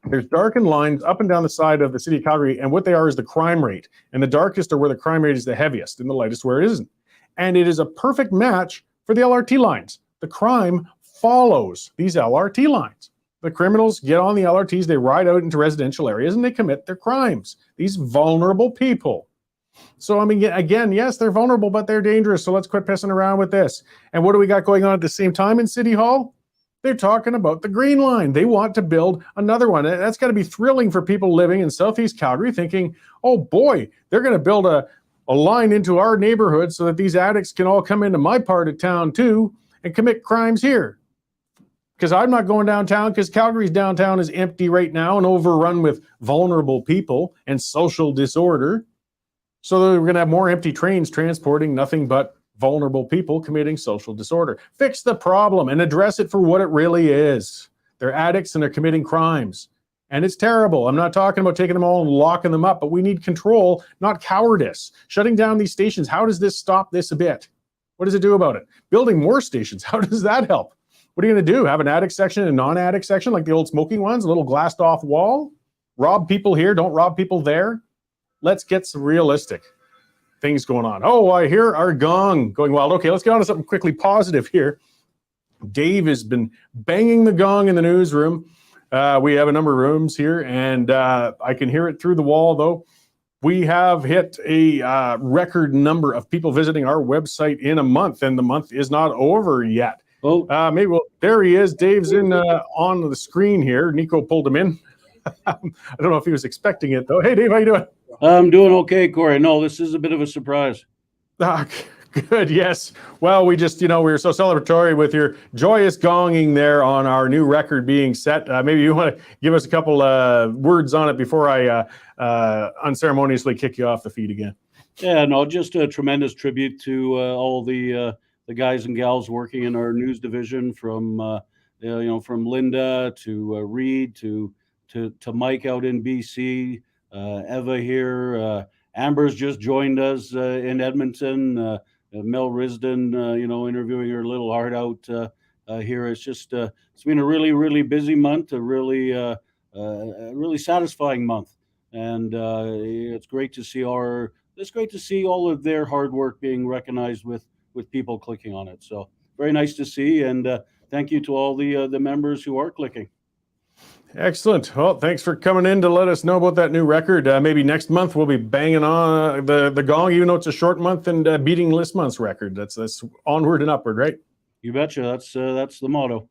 there's darkened lines up and down the side of the city of Calgary, and what they are is the crime rate. And the darkest are where the crime rate is the heaviest, and the lightest where it isn't. And it is a perfect match for the LRT lines. The crime follows these LRT lines. The criminals get on the LRTs, they ride out into residential areas, and they commit their crimes. These vulnerable people. So, again, yes, they're vulnerable, but they're dangerous. So let's quit pissing around with this. And what do we got going on at the same time in City Hall? They're talking about the Green Line. They want to build another one. That's got to be thrilling for people living in Southeast Calgary thinking, oh boy, they're going to build a line into our neighborhood so that these addicts can all come into my part of town too and commit crimes here. Because I'm not going downtown because Calgary's downtown is empty right now and overrun with vulnerable people and social disorder. So we're going to have more empty trains transporting nothing but vulnerable people committing social disorder. Fix the problem and address it for what it really is. They're addicts and they're committing crimes. And it's terrible. I'm not talking about taking them all and locking them up, but we need control, not cowardice. Shutting down these stations, how does this stop this a bit? What does it do about it? Building more stations, how does that help? What are you going to do? Have an addict section and a non-addict section like the old smoking ones, a little glassed off wall? Rob people here, don't rob people there? Let's get some realistic things going on. Oh, I hear our gong going wild. Okay, let's get on to something quickly positive here. Dave has been banging the gong in the newsroom. We have a number of rooms here, and I can hear it through the wall, though. We have hit a record number of people visiting our website in a month, and the month is not over yet. Oh, There he is. Dave's in on the screen here. Nico pulled him in. I don't know if he was expecting it, though. Hey, Dave, how you doing? I'm doing okay, Cory. No, this is a bit of a surprise. Good, yes. Well, we just, we were so celebratory with your joyous gonging there on our new record being set. Maybe you want to give us a couple words on it before I unceremoniously kick you off the feed again. Yeah, no, just a tremendous tribute to all the guys and gals working in our news division, from from Linda to Reed to Myke out in BC, Eva here. Amber's just joined us in Edmonton. Mel Risden, interviewing her little heart out here. It's just it's been a really, really busy month, a really satisfying month, and it's great to see all of their hard work being recognized with people clicking on it. So very nice to see, and thank you to all the members who are clicking. Excellent. Well, thanks for coming in to let us know about that new record. Maybe next month we'll be banging on the gong, even though it's a short month, and beating this month's record. That's onward and upward, right? You betcha. That's the motto.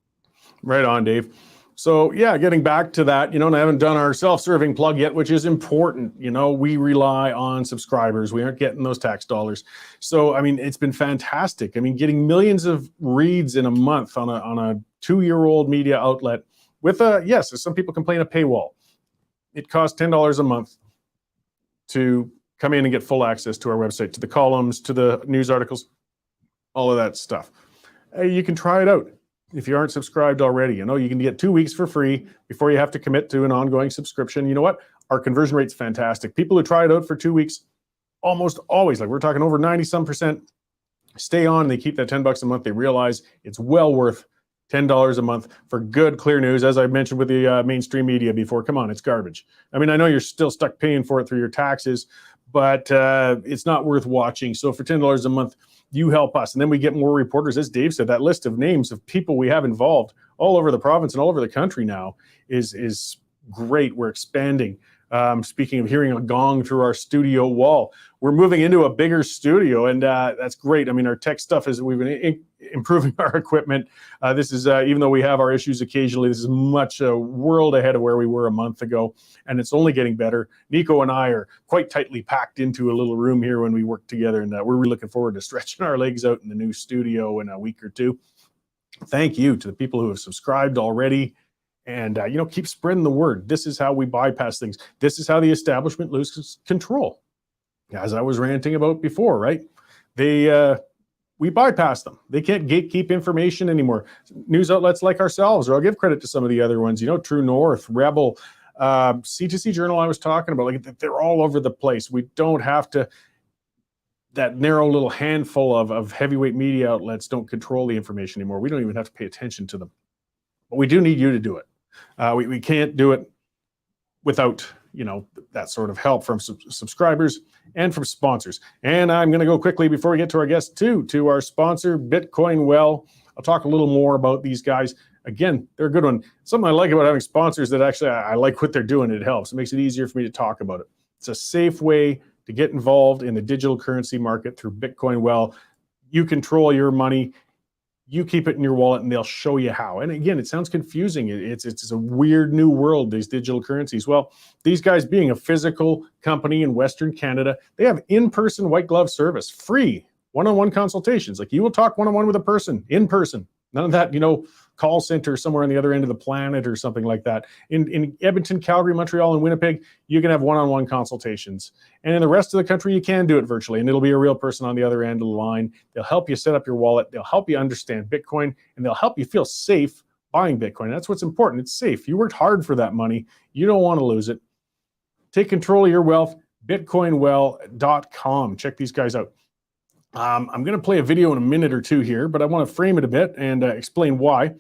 Right on, Dave. So yeah, getting back to that, and I haven't done our self-serving plug yet, which is important. We rely on subscribers. We aren't getting those tax dollars. So, it's been fantastic. Getting millions of reads in a month on a 2-year-old media outlet with yes, as some people complain, a paywall. It costs $10 a month to come in and get full access to our website, to the columns, to the news articles, all of that stuff. You can try it out. If you aren't subscribed already, you can get 2 weeks for free before you have to commit to an ongoing subscription. You know what? Our conversion rate's fantastic. People who try it out for 2 weeks, almost always, like we're talking over 90% stay on, and they keep that $10 a month. They realize it's well worth $10 a month for good, clear news. As I mentioned with the mainstream media before, come on, it's garbage. I know you're still stuck paying for it through your taxes, but it's not worth watching. So for $10 a month, you help us. And then we get more reporters. As Dave said, that list of names of people we have involved, all over the province and all over the country now is great. We're expanding. Speaking of hearing a gong through our studio wall, we're moving into a bigger studio, and that's great. I mean, our tech stuff we've been improving our equipment. This is, even though we have our issues occasionally, this is much a world ahead of where we were a month ago, and it's only getting better. Nico and I are quite tightly packed into a little room here when we work together, and we're really looking forward to stretching our legs out in the new studio in a week or two. Thank you to the people who have subscribed already. And, keep spreading the word. This is how we bypass things. This is how the establishment loses control. As I was ranting about before, right? We bypass them. They can't gatekeep information anymore. News outlets like ourselves, or I'll give credit to some of the other ones, True North, Rebel, C2C Journal I was talking about, like they're all over the place. We don't have to, that narrow little handful of heavyweight media outlets don't control the information anymore. We don't even have to pay attention to them. But we do need you to do it. We can't do it without, that sort of help from subscribers and from sponsors. And I'm going to go quickly before we get to our guest to our sponsor, Bitcoin Well. I'll talk a little more about these guys. Again, they're a good one. Something I like about having sponsors that actually I like what they're doing. It helps. It makes it easier for me to talk about it. It's a safe way to get involved in the digital currency market through Bitcoin Well. You control your money. You keep it in your wallet, and they'll show you how. And again, it sounds confusing. It's a weird new world, these digital currencies. Well, these guys being a physical company in Western Canada, they have in-person white glove service, free one-on-one consultations. Like you will talk one-on-one with a person in person. None of that, call center somewhere on the other end of the planet or something like that. In Edmonton, Calgary, Montreal, and Winnipeg, you can have one-on-one consultations. And in the rest of the country, you can do it virtually, and it'll be a real person on the other end of the line. They'll help you set up your wallet. They'll help you understand Bitcoin, and they'll help you feel safe buying Bitcoin. That's what's important. It's safe. You worked hard for that money. You don't want to lose it. Take control of your wealth, bitcoinwell.com. Check these guys out. I'm going to play a video in a minute or two here, but I want to frame it a bit and explain why.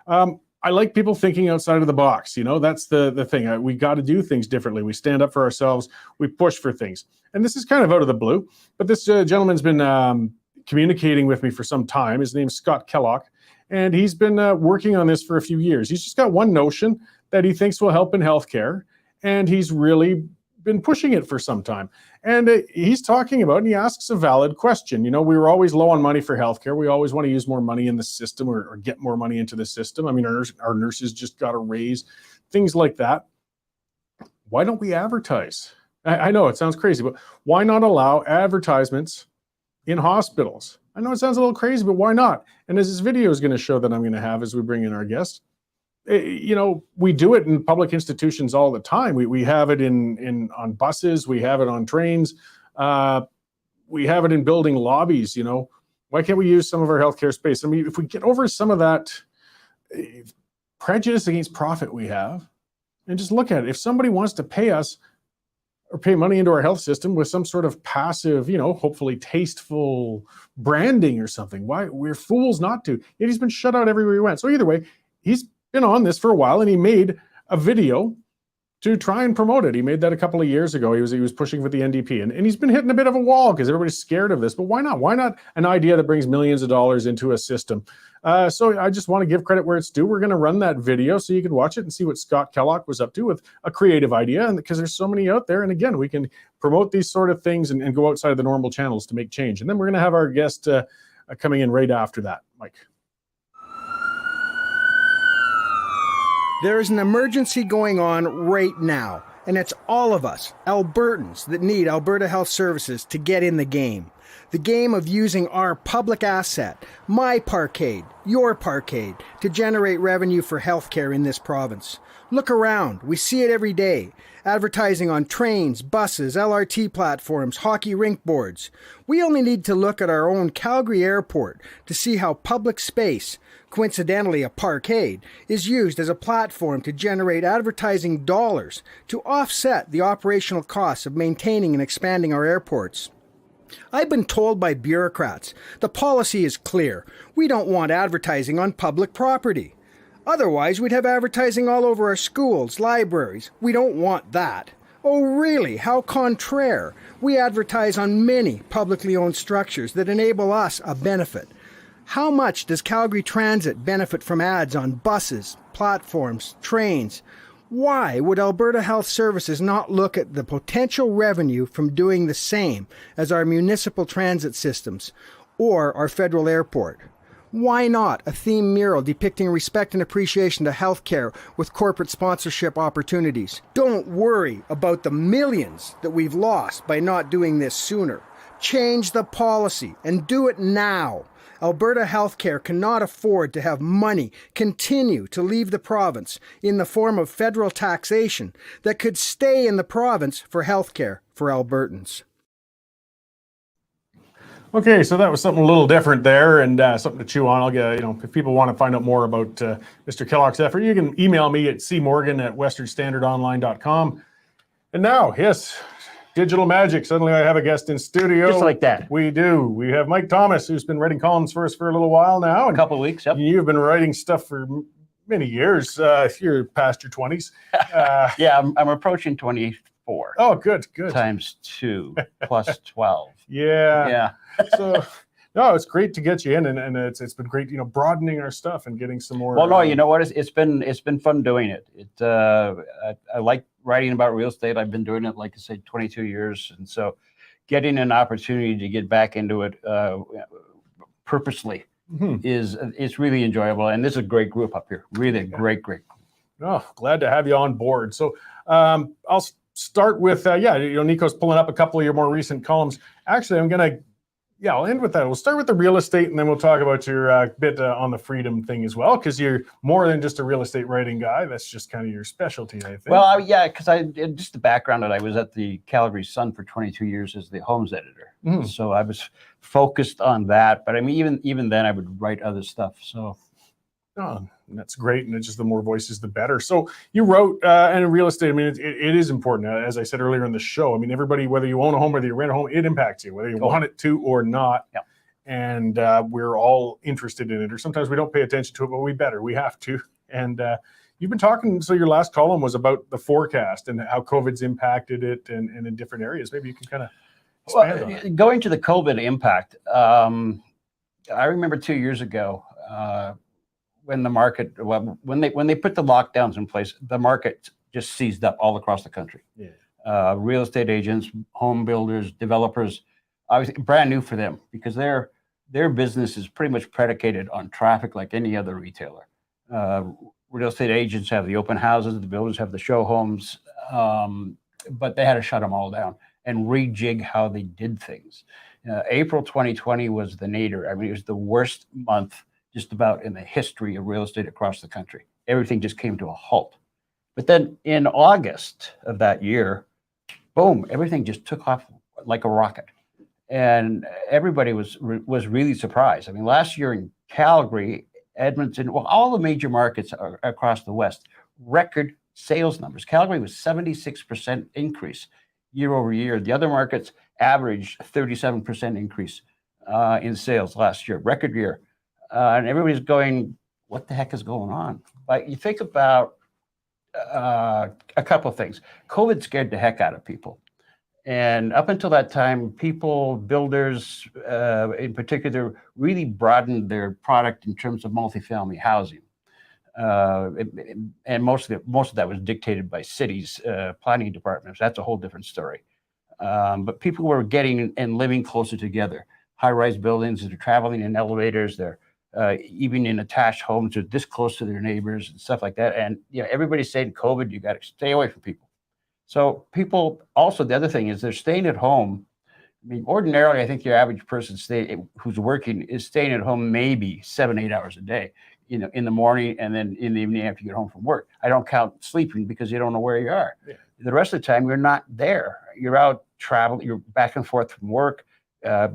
I like people thinking outside of the box. That's the thing. We got to do things differently. We stand up for ourselves. We push for things. And this is kind of out of the blue, but this gentleman's been communicating with me for some time. His name's Scott Kellogg, and he's been working on this for a few years. He's just got one notion that he thinks will help in healthcare, and he's really been pushing it for some time. And he's talking about, and he asks a valid question. We were always low on money for healthcare. We always want to use more money in the system or get more money into the system. I mean, our nurses just got a raise, things like that. Why don't we advertise? I know it sounds crazy, but why not allow advertisements in hospitals? I know it sounds a little crazy, but why not? And as this video is going to show that I'm going to have as we bring in our guest, we do it in public institutions all the time. We have it on buses. We have it on trains. We have it in building lobbies. Why can't we use some of our healthcare space? I mean, if we get over some of that prejudice against profit we have, and just look at it. If somebody wants to pay us or pay money into our health system with some sort of passive, hopefully tasteful branding or something, why? We're fools not to. Yet he's been shut out everywhere he went. So either way, he's been on this for a while, and he made a video to try and promote it. He made that a couple of years ago. He was pushing for the NDP, and he's been hitting a bit of a wall because everybody's scared of this. But why not? Why not an idea that brings millions of dollars into a system? So I just want to give credit where it's due. We're going to run that video so you can watch it and see what Scott Kellogg was up to with a creative idea. And because there's so many out there, and again, we can promote these sort of things and go outside of the normal channels to make change. And then we're going to have our guest coming in right after that, Myke. There is an emergency going on right now, and it's all of us, Albertans, that need Alberta Health Services to get in the game. The game of using our public asset, my parkade, your parkade, to generate revenue for healthcare in this province. Look around. We see it every day. Advertising on trains, buses, LRT platforms, hockey rink boards. We only need to look at our own Calgary airport to see how public space, coincidentally a parkade, is used as a platform to generate advertising dollars to offset the operational costs of maintaining and expanding our airports. I've been told by bureaucrats the policy is clear. We don't want advertising on public property. Otherwise, we'd have advertising all over our schools, libraries. We don't want that. Oh, really? How contraire. We advertise on many publicly owned structures that enable us a benefit. How much does Calgary Transit benefit from ads on buses, platforms, trains? Why would Alberta Health Services not look at the potential revenue from doing the same as our municipal transit systems or our federal airport? Why not a theme mural depicting respect and appreciation to healthcare with corporate sponsorship opportunities? Don't worry about the millions that we've lost by not doing this sooner. Change the policy and do it now. Alberta Healthcare cannot afford to have money continue to leave the province in the form of federal taxation that could stay in the province for healthcare for Albertans. Okay, so that was something a little different there, and something to chew on. I'll get, if people want to find out more about Mr. Kellock's effort, you can email me at cmorgan@westernstandardonline.com. And now, yes, digital magic. Suddenly I have a guest in studio. Just like that. We do. We have Myke Thomas, who's been writing columns for us for a little while now. A couple of weeks, yep. You've been writing stuff for many years. You're past your 20s. Yeah, I'm approaching 24. Oh, good. Times 2 plus 12. Yeah. Yeah. So, no, it's great to get you in, and it's been great, broadening our stuff and getting some more. Well, no, you know what? It's been fun doing it. I like writing about real estate. I've been doing it, like I say, 22 years, and so getting an opportunity to get back into it purposely is really enjoyable. And this is a great group up here. Really a great group. Oh, glad to have you on board. So I'll start with Nico's pulling up a couple of your more recent columns. Actually, I'll end with that. We'll start with the real estate, and then we'll talk about your bit on the freedom thing as well, because you're more than just a real estate writing guy. That's just kind of your specialty, I think. Well, yeah, because just the background that I was at the Calgary Sun for 22 years as the homes editor. So I was focused on that. But I mean, even then, I would write other stuff. So. Oh, that's great. And it's just the more voices, the better. So you wrote, and in real estate, I mean, it is important. As I said earlier in the show, I mean, everybody, whether you own a home, whether you rent a home, it impacts you, whether you want it to or not. Yeah. And we're all interested in it, or sometimes we don't pay attention to it, but we have to. And you've been talking, so your last column was about the forecast and how COVID's impacted it and in different areas. Maybe you can kind of expand on it. Going to the COVID impact, I remember 2 years ago, when the market, when they put the lockdowns in place, the market just seized up all across the country. Yeah. Real estate agents, home builders, developers, obviously brand new for them because their business is pretty much predicated on traffic like any other retailer. Real estate agents have the open houses, the builders have the show homes, but they had to shut them all down and rejig how they did things. April 2020 was the nadir. I mean, it was the worst month just about in the history of real estate across the country. Everything just came to a halt. But then in August of that year, boom, everything just took off like a rocket. And everybody was really surprised. I mean, last year in Calgary, Edmonton, well, all the major markets across the West, record sales numbers. Calgary was 76% increase year over year. The other markets averaged 37% increase in sales last year, record year. And everybody's going, what the heck is going on? Like you think about a couple of things. COVID scared the heck out of people. And up until that time, people, builders in particular, really broadened their product in terms of multifamily housing. And most of that was dictated by cities, planning departments. That's a whole different story. But people were getting and living closer together. High-rise buildings, they're traveling in elevators, they're even in attached homes, they're this close to their neighbors and stuff like that. And everybody's saying COVID, you got to stay away from people. So people also, the other thing is they're staying at home. I mean, ordinarily, I think your average person who's working is staying at home maybe 7-8 hours a day, in the morning and then in the evening after you get home from work. I don't count sleeping because you don't know where you are. Yeah. The rest of the time, you're not there. You're out traveling, you're back and forth from work,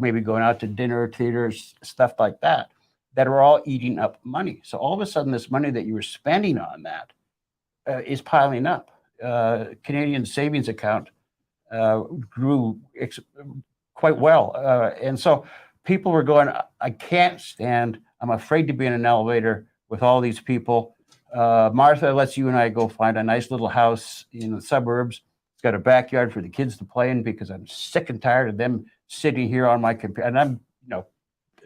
maybe going out to dinner, theaters, stuff like that are all eating up money. So all of a sudden, this money that you were spending on that is piling up. Canadian savings account grew quite well. And so people were going, I can't stand, I'm afraid to be in an elevator with all these people. Martha lets you and I go find a nice little house in the suburbs. It's got a backyard for the kids to play in because I'm sick and tired of them sitting here on my computer. And I'm,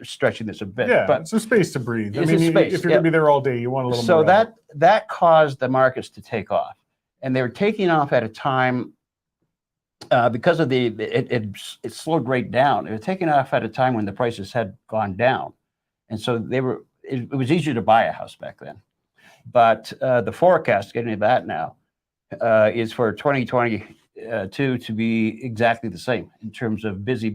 stretching this a bit. Yeah, but some space to breathe. I It's mean, a space, if you're going to be there all day, you want a little more. So that caused the markets to take off, and they were taking off at a time because of it slowed right down. It was taking off at a time when the prices had gone down, and so it was easier to buy a house back then. But the forecast, getting to that now, is for 2022 to be exactly the same in terms of busy.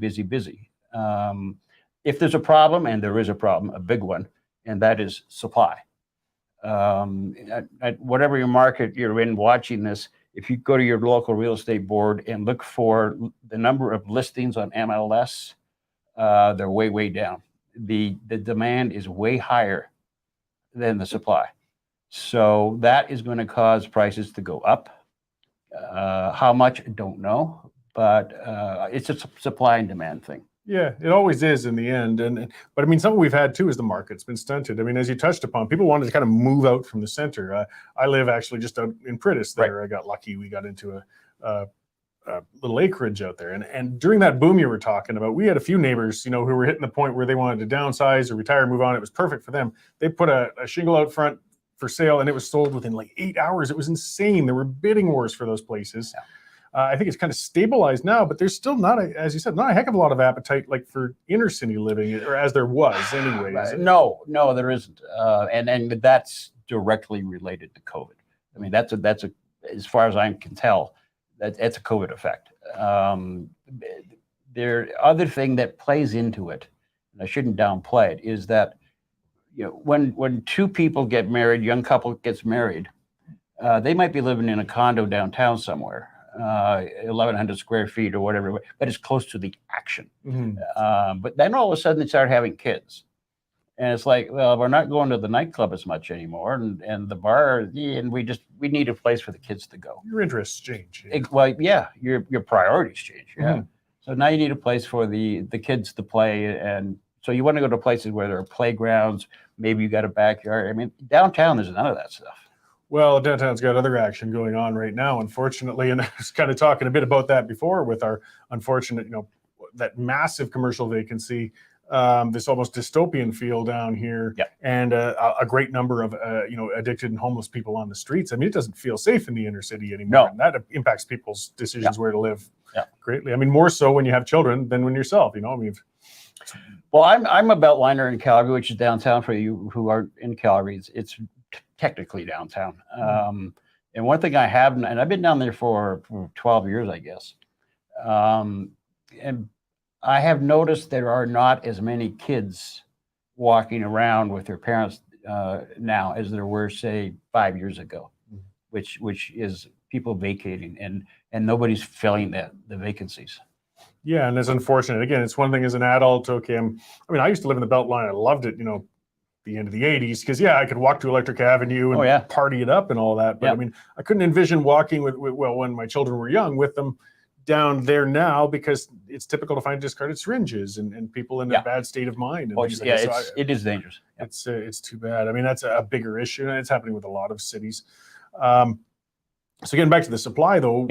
If there's a problem, and there is a problem, a big one, and that is supply. At whatever your market you're in watching this, if you go to your local real estate board and look for the number of listings on MLS, they're way down. The demand is way higher than the supply. So that is going to cause prices to go up. How much, I don't know, but it's a supply and demand thing. Yeah, it always is in the end. But I mean, something we've had too is the market's been stunted. I mean, as you touched upon, people wanted to kind of move out from the center. I live actually just out in Pritis there. Right. I got lucky. We got into a little acreage out there. And during that boom you were talking about, we had a few neighbors, who were hitting the point where they wanted to downsize or retire, move on. It was perfect for them. They put a shingle out front for sale, and it was sold within like 8 hours. It was insane. There were bidding wars for those places. Yeah. I think it's kind of stabilized now, but there's still as you said, not a heck of a lot of appetite like for inner city living, or as there was anyways. No, there isn't. And that's directly related to COVID. I mean, that's a as far as I can tell, that's a COVID effect. The other thing that plays into it, and I shouldn't downplay it, is that when two people get married, young couple gets married, they might be living in a condo downtown somewhere. 1,100 square feet or whatever, but it's close to the action. Mm-hmm. But then all of a sudden they start having kids. And it's like, well, we're not going to the nightclub as much anymore, and the bar, and we need a place for the kids to go. Your interests change. Yeah. Well, yeah, your priorities change. Yeah. Mm-hmm. So now you need a place for the kids to play, and so you want to go to places where there are playgrounds. Maybe you got a backyard. I mean, downtown there's none of that stuff. Well, downtown's got other action going on right now, unfortunately, and I was kind of talking a bit about that before with our unfortunate, that massive commercial vacancy, this almost dystopian feel down here, yeah. And a great number of, addicted and homeless people on the streets. I mean, it doesn't feel safe in the inner city anymore, no. And that impacts people's decisions where to live greatly. I mean, more so when you have children than when yourself, I mean. Well, I'm a beltliner in Calgary, which is downtown for you who aren't in Calgary. It's technically downtown. And one thing I have, and I've been down there for 12 years, I guess. And I have noticed there are not as many kids walking around with their parents now as there were, say, 5 years ago, which is people vacating and nobody's filling the vacancies. Yeah, and it's unfortunate. Again, it's one thing as an adult. Okay, I used to live in the Beltline. I loved it, the end of the 80s, because I could walk to Electric Avenue and party it up and all that. But I mean, I couldn't envision walking when my children were young with them down there now, because it's typical to find discarded syringes and people in a bad state of mind. And it is dangerous. Yeah. It's too bad. I mean, that's a bigger issue, and it's happening with a lot of cities. So getting back to the supply, though,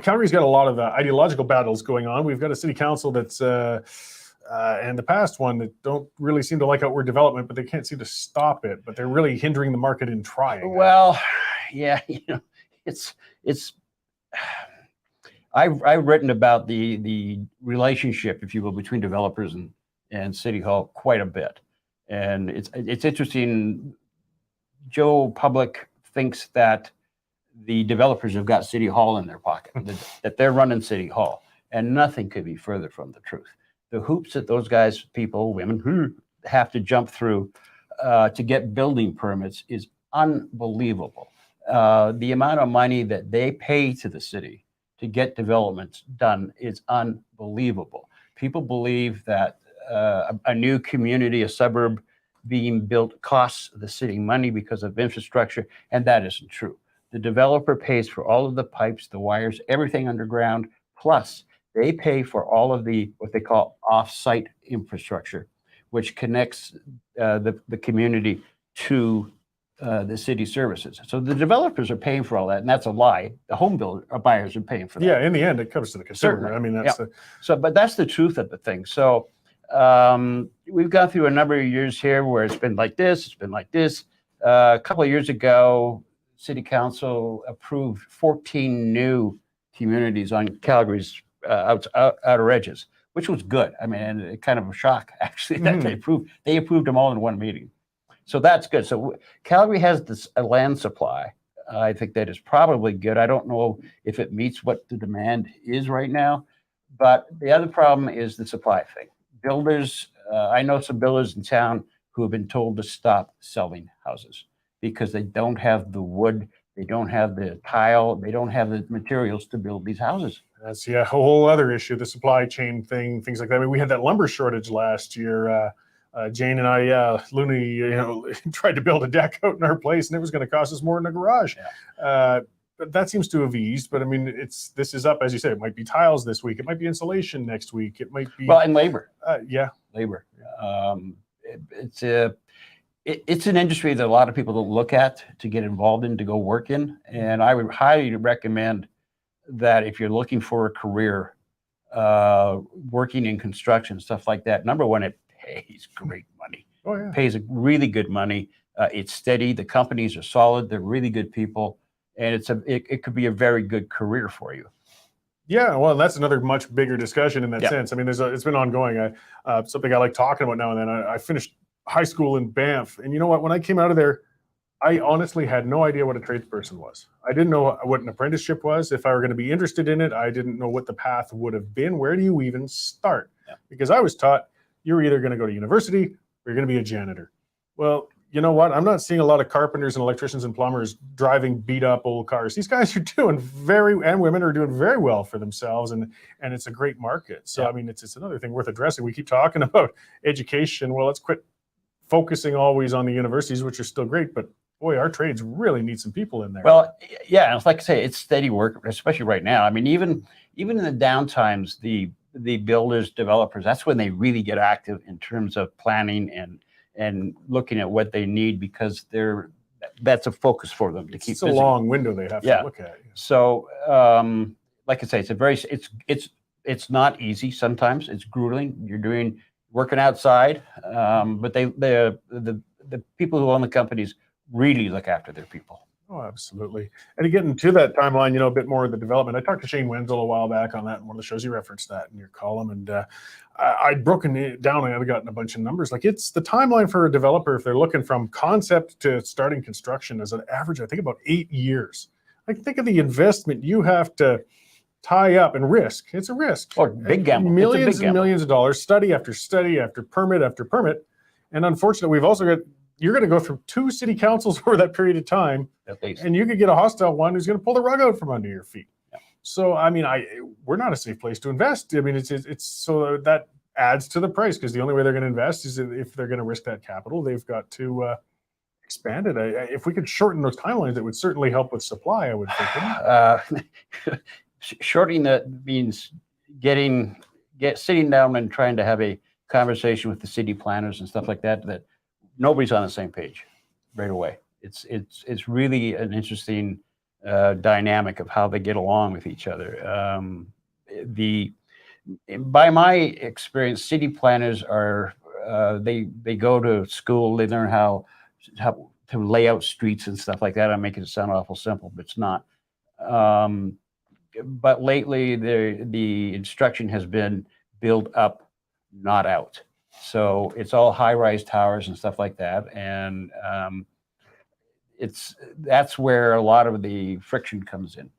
Calgary's got a lot of ideological battles going on. We've got a city council that's, and the past one, that don't really seem to like outward development, but they can't seem to stop it. But they're really hindering the market in trying. Well, yeah, I've written about the relationship, if you will, between developers and City Hall quite a bit, and it's interesting. Joe Public thinks that the developers have got City Hall in their pocket, that they're running City Hall, and nothing could be further from the truth. The hoops that those guys, people, women, who have to jump through to get building permits is unbelievable. The amount of money that they pay to the city to get developments done is unbelievable. People believe that a new community, a suburb being built costs the city money because of infrastructure, and that isn't true. The developer pays for all of the pipes, the wires, everything underground, plus they pay for all of the what they call off-site infrastructure, which connects the community to the city services. So the developers are paying for all that, and that's a lie. The home buyers are paying for that. Yeah, in the end, it comes to the consumer. Certainly. I mean, that's but that's the truth of the thing. So We've gone through a number of years here where it's been like this, it's been like this. A couple of years ago, City Council approved 14 new communities on Calgary's outer edges, which was good. I mean, it kind of a shock, actually, that they approved them all in one meeting. So that's good. So Calgary has a land supply. I think that is probably good. I don't know if it meets what the demand is right now, but the other problem is the supply thing. Builders, I know some builders in town who have been told to stop selling houses because they don't have the wood, they don't have the tile, they don't have the materials to build these houses. That's a whole other issue, the supply chain thing, things like that. I mean, we had that lumber shortage last year. Jane and I, Looney, tried to build a deck out in our place, and it was going to cost us more than a garage. Yeah. But that seems to have eased. But I mean, this is up, as you say. It might be tiles this week. It might be insulation next week. It might be and labor. Labor. It's an industry that a lot of people don't look at to get involved in, to go work in, and I would highly recommend that if you're looking for a career, working in construction, stuff like that. Number one, it pays great money. Oh, yeah. Pays really good money. It's steady. The companies are solid. They're really good people, and it could be a very good career for you. Yeah, well, that's another much bigger discussion in that sense. I mean, it's been ongoing. Something I like talking about now and then. I finished high school in Banff, and you know what? When I came out of there, I honestly had no idea what a tradesperson was. I didn't know what an apprenticeship was. If I were going to be interested in it, I didn't know what the path would have been. Where do you even start? Yeah. Because I was taught you're either going to go to university or you're going to be a janitor. Well, you know what? I'm not seeing a lot of carpenters and electricians and plumbers driving beat up old cars. These guys are doing and women are doing very well for themselves, and it's a great market. So, I mean, it's another thing worth addressing. We keep talking about education. Well, let's quit focusing always on the universities, which are still great, but boy, our trades really need some people in there. Well, yeah, like I say, it's steady work, especially right now. I mean, even in the downtimes, the builders, developers, that's when they really get active in terms of planning and looking at what they need, because that's a focus for them to keep. It's a long window they have to look at. So, like I say, it's not easy. Sometimes it's grueling. You're working outside, but the people who own the companies really look after their people. Oh, absolutely. And getting to that timeline, a bit more of the development. I talked to Shane Wenzel a while back on that in one of the shows. You referenced that in your column, and I'd broken it down and I'd gotten a bunch of numbers. Like, it's the timeline for a developer, if they're looking from concept to starting construction, as an average, I think about 8 years. Like, think of the investment you have to tie up and risk. It's a risk. Oh, big gamble. Millions and millions of dollars, study after study after permit after permit. And unfortunately, we've also got, you're going to go through 2 city councils over that period of time, and you could get a hostile one who's going to pull the rug out from under your feet. Yeah. So, I mean, we're not a safe place to invest. I mean, it's so that adds to the price, because the only way they're going to invest is if they're going to risk that capital, they've got to expand it. If we could shorten those timelines, it would certainly help with supply, I would think. Shortening that means sitting down and trying to have a conversation with the city planners and stuff like that nobody's on the same page right away. It's really an interesting dynamic of how they get along with each other. By my experience, city planners are they go to school, they learn how to lay out streets and stuff like that. I'm making it sound awful simple, but it's not. But lately, the instruction has been build up, not out. So it's all high-rise towers and stuff like that, and that's where a lot of the friction comes in.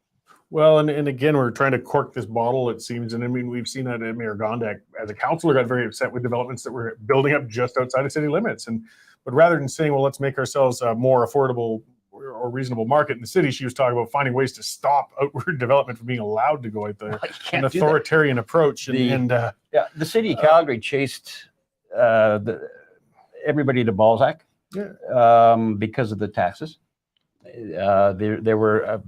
Well, and again, we're trying to cork this bottle, it seems. And I mean, we've seen that Mayor Gondek, as a councillor, got very upset with developments that were building up just outside of city limits. But rather than saying, well, let's make ourselves a more affordable or reasonable market in the city, she was talking about finding ways to stop outward development from being allowed to go out there. An authoritarian approach. The city of Calgary chased everybody to Balzac because of the taxes. There were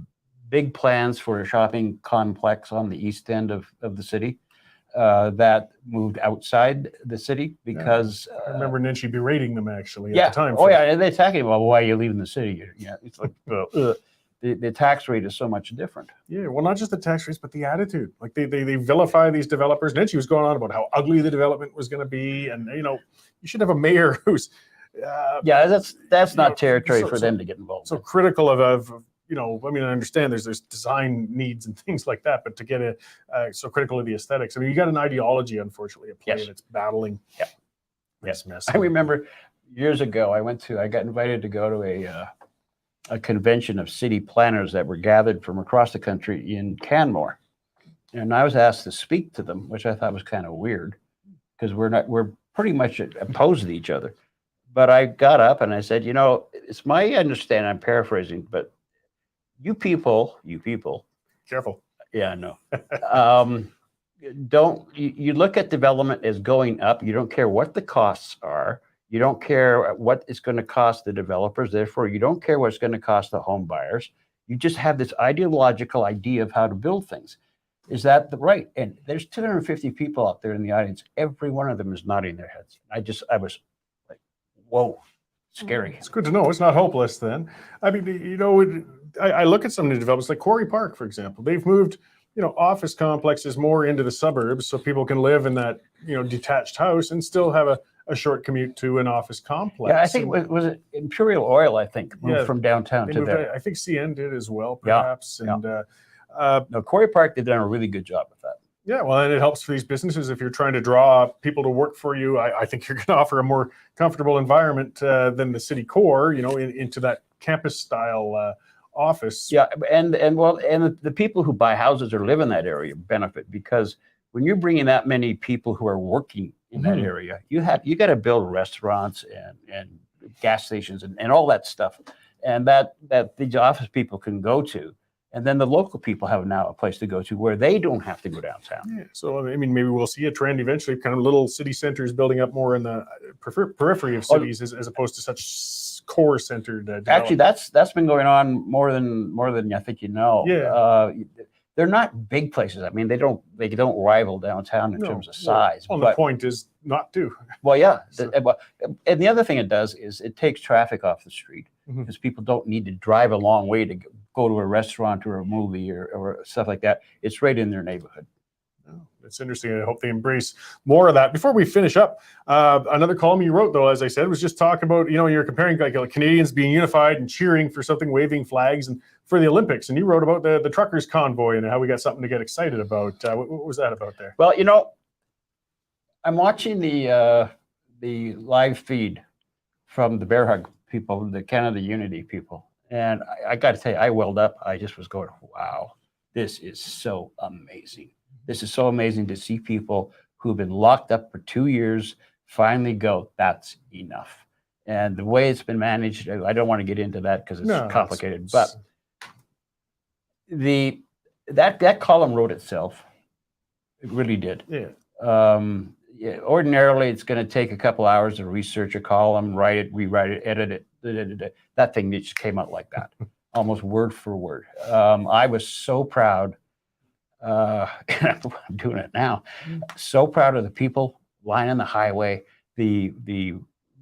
big plans for a shopping complex on the east end of the city that moved outside the city because I remember Nenshi berating them actually at the time. And they're talking about, why are you leaving the city? It's like the tax rate is so much different. Yeah, well, not just the tax rates, but the attitude. Like they vilify these developers. And then she was going on about how ugly the development was going to be, and you should have a mayor who's Yeah, that's not territory for them to get involved. So critical of I mean, I understand there's design needs and things like that, but to get so critical of the aesthetics. I mean, you got an ideology, unfortunately, at play that's battling. Yeah. This mess. I remember years ago, I got invited to go to a convention of city planners that were gathered from across the country in Canmore. And I was asked to speak to them, which I thought was kind of weird because we're pretty much opposed to each other. But I got up and I said, it's my understanding, I'm paraphrasing, but you people, Careful. yeah, no, you look at development as going up. You don't care what the costs are. You don't care what it's going to cost the developers. Therefore, you don't care what it's going to cost the home buyers. You just have this ideological idea of how to build things. Is that right? And there's 250 people out there in the audience. Every one of them is nodding their heads. I was like, whoa, scary. It's good to know. It's not hopeless then. I mean, I look at some new developments like Cory Park, for example. They've moved, office complexes more into the suburbs so people can live in that, detached house and still have a short commute to an office complex. Yeah, I think was it Imperial Oil, I think, moved from downtown to there. I think CN did as well, perhaps. Yeah, and no, Cory Park, they've done a really good job with that. Yeah, well, and it helps for these businesses. If you're trying to draw people to work for you, I think you're going to offer a more comfortable environment than the city core, into that campus style office. Yeah, and the people who buy houses or live in that area benefit because when you're bringing that many people who are working in that area, you got to build restaurants and gas stations and all that stuff, and that the office people can go to. And then the local people have now a place to go to where they don't have to go downtown. Yeah. So, I mean, maybe we'll see a trend eventually, kind of little city centers building up more in the periphery of cities as opposed to such core-centered. Actually, that's been going on more than I think you know. Yeah. They're not big places. I mean, they don't rival downtown in terms of size. Well, the point is not to. Well, yeah. And the other thing it does is it takes traffic off the street because people don't need to drive a long way to go to a restaurant or a movie or stuff like that. It's right in their neighborhood. Oh, it's interesting. I hope they embrace more of that. Before we finish up, another column you wrote, though, as I said, was just talking about, you're comparing like Canadians being unified and cheering for something, waving flags and for the Olympics. And you wrote about the truckers convoy and how we got something to get excited about. What was that about there? Well, I'm watching the live feed from the Bear Hug people, the Canada Unity people. And I got to tell you, I welled up. I just was going, wow, this is so amazing. This is so amazing to see people who've been locked up for 2 years finally go, that's enough. And the way it's been managed, I don't want to get into that because it's complicated. But that column wrote itself. It really did. Yeah. Ordinarily, it's going to take a couple hours to research a column, write it, rewrite it, edit it. That thing just came out like that, almost word for word. I was so proud. I'm doing it now. So proud of the people lining the highway, the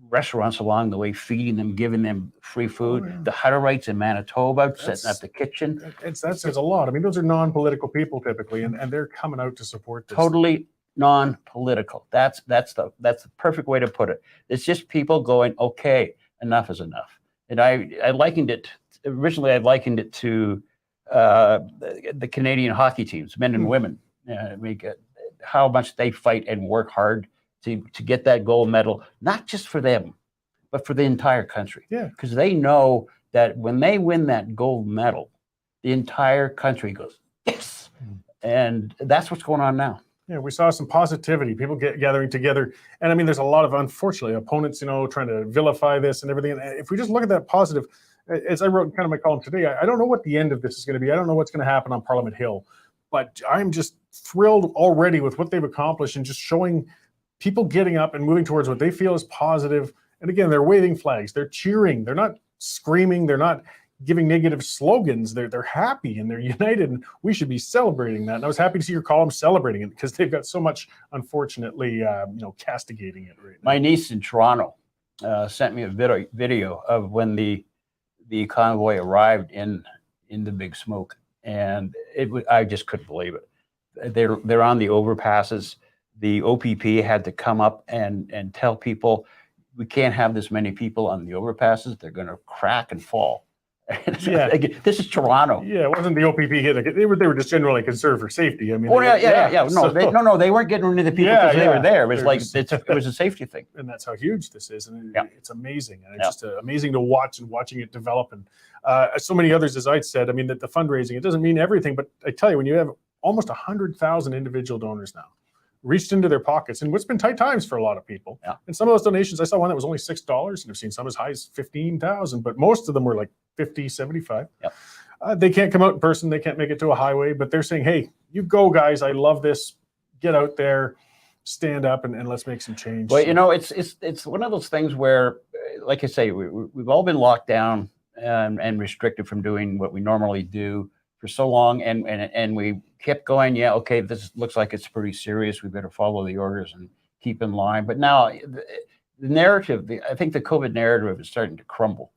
restaurants along the way, feeding them, giving them free food. Oh, yeah. The Hutterites in Manitoba setting up the kitchen. That says a lot. I mean, those are non-political people typically, and they're coming out to support this. Totally non-political. That's the perfect way to put it. It's just people going, okay, enough is enough. And I likened it originally. I likened it to the Canadian hockey teams, men and women. How much they fight and work hard to get that gold medal, not just for them, but for the entire country. Yeah, because they know that when they win that gold medal, the entire country goes yes, and that's what's going on now. Yeah, we saw some positivity, people gathering together. And I mean, there's a lot of, unfortunately, opponents, trying to vilify this and everything. And if we just look at that positive, as I wrote in kind of my column today, I don't know what the end of this is going to be. I don't know what's going to happen on Parliament Hill, but I'm just thrilled already with what they've accomplished and just showing people getting up and moving towards what they feel is positive. And again, they're waving flags, they're cheering, they're not screaming, they're not giving negative slogans. They're happy and they're united, and we should be celebrating that. And I was happy to see your column celebrating it because they've got so much, unfortunately, castigating it right now. My niece in Toronto sent me a video of when the convoy arrived in in the big smoke. And I just couldn't believe it. They're on the overpasses. The OPP had to come up and tell people, we can't have this many people on the overpasses. They're going to crack and fall. Yeah. This is Toronto. Yeah, it wasn't the OPP hit. They were just generally concerned for safety. I mean, Oh yeah. No, So- they weren't getting rid of the people Yeah, because they were yeah. there. It was They're like just- it was a safety thing. and that's how huge this is, and Yeah. it's amazing, and it's Yeah. just amazing to watch and watching it develop. And so many others, as I said, I mean, that the fundraising, it doesn't mean everything, but I tell you, when you have almost 100,000 individual donors now reached into their pockets, and what's been tight times for a lot of people. Yeah. And some of those donations, I saw one that was only $6, and I've seen some as high as 15,000, but most of them were like 50, 75. Yep. They can't come out in person, they can't make it to a highway, but they're saying, hey, you go guys, I love this, get out there, stand up, and let's make some change. Well, you know, it's one of those things where, like I say, we've all been locked down and restricted from doing what we normally do for so long, and we kept going. Yeah, okay, this looks like it's pretty serious. We better follow the orders and keep in line. But now the narrative, I think the COVID narrative is starting to crumble,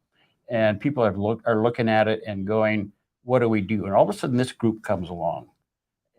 and people are looking at it and going, "What do we do?" And all of a sudden, this group comes along.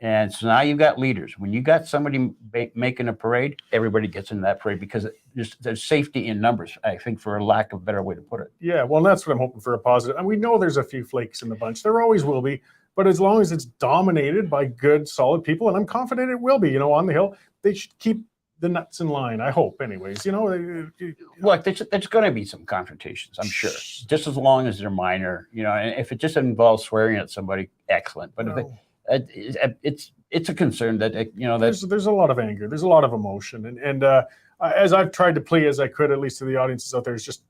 And so now you've got leaders. When you got somebody making a parade, everybody gets into that parade because there's safety in numbers, I think, for a lack of a better way to put it. Yeah, well, that's what I'm hoping for, a positive. And we know there's a few flakes in the bunch. There always will be. But as long as it's dominated by good, solid people, and I'm confident it will be, on the Hill, they should keep the nuts in line, I hope, anyways. Look, there's going to be some confrontations, I'm sure, just as long as they're minor. And if it just involves swearing at somebody, excellent. But if it's a concern that there's a lot of anger, there's a lot of emotion, and as I've tried to plea as I could, at least to the audiences out there, is just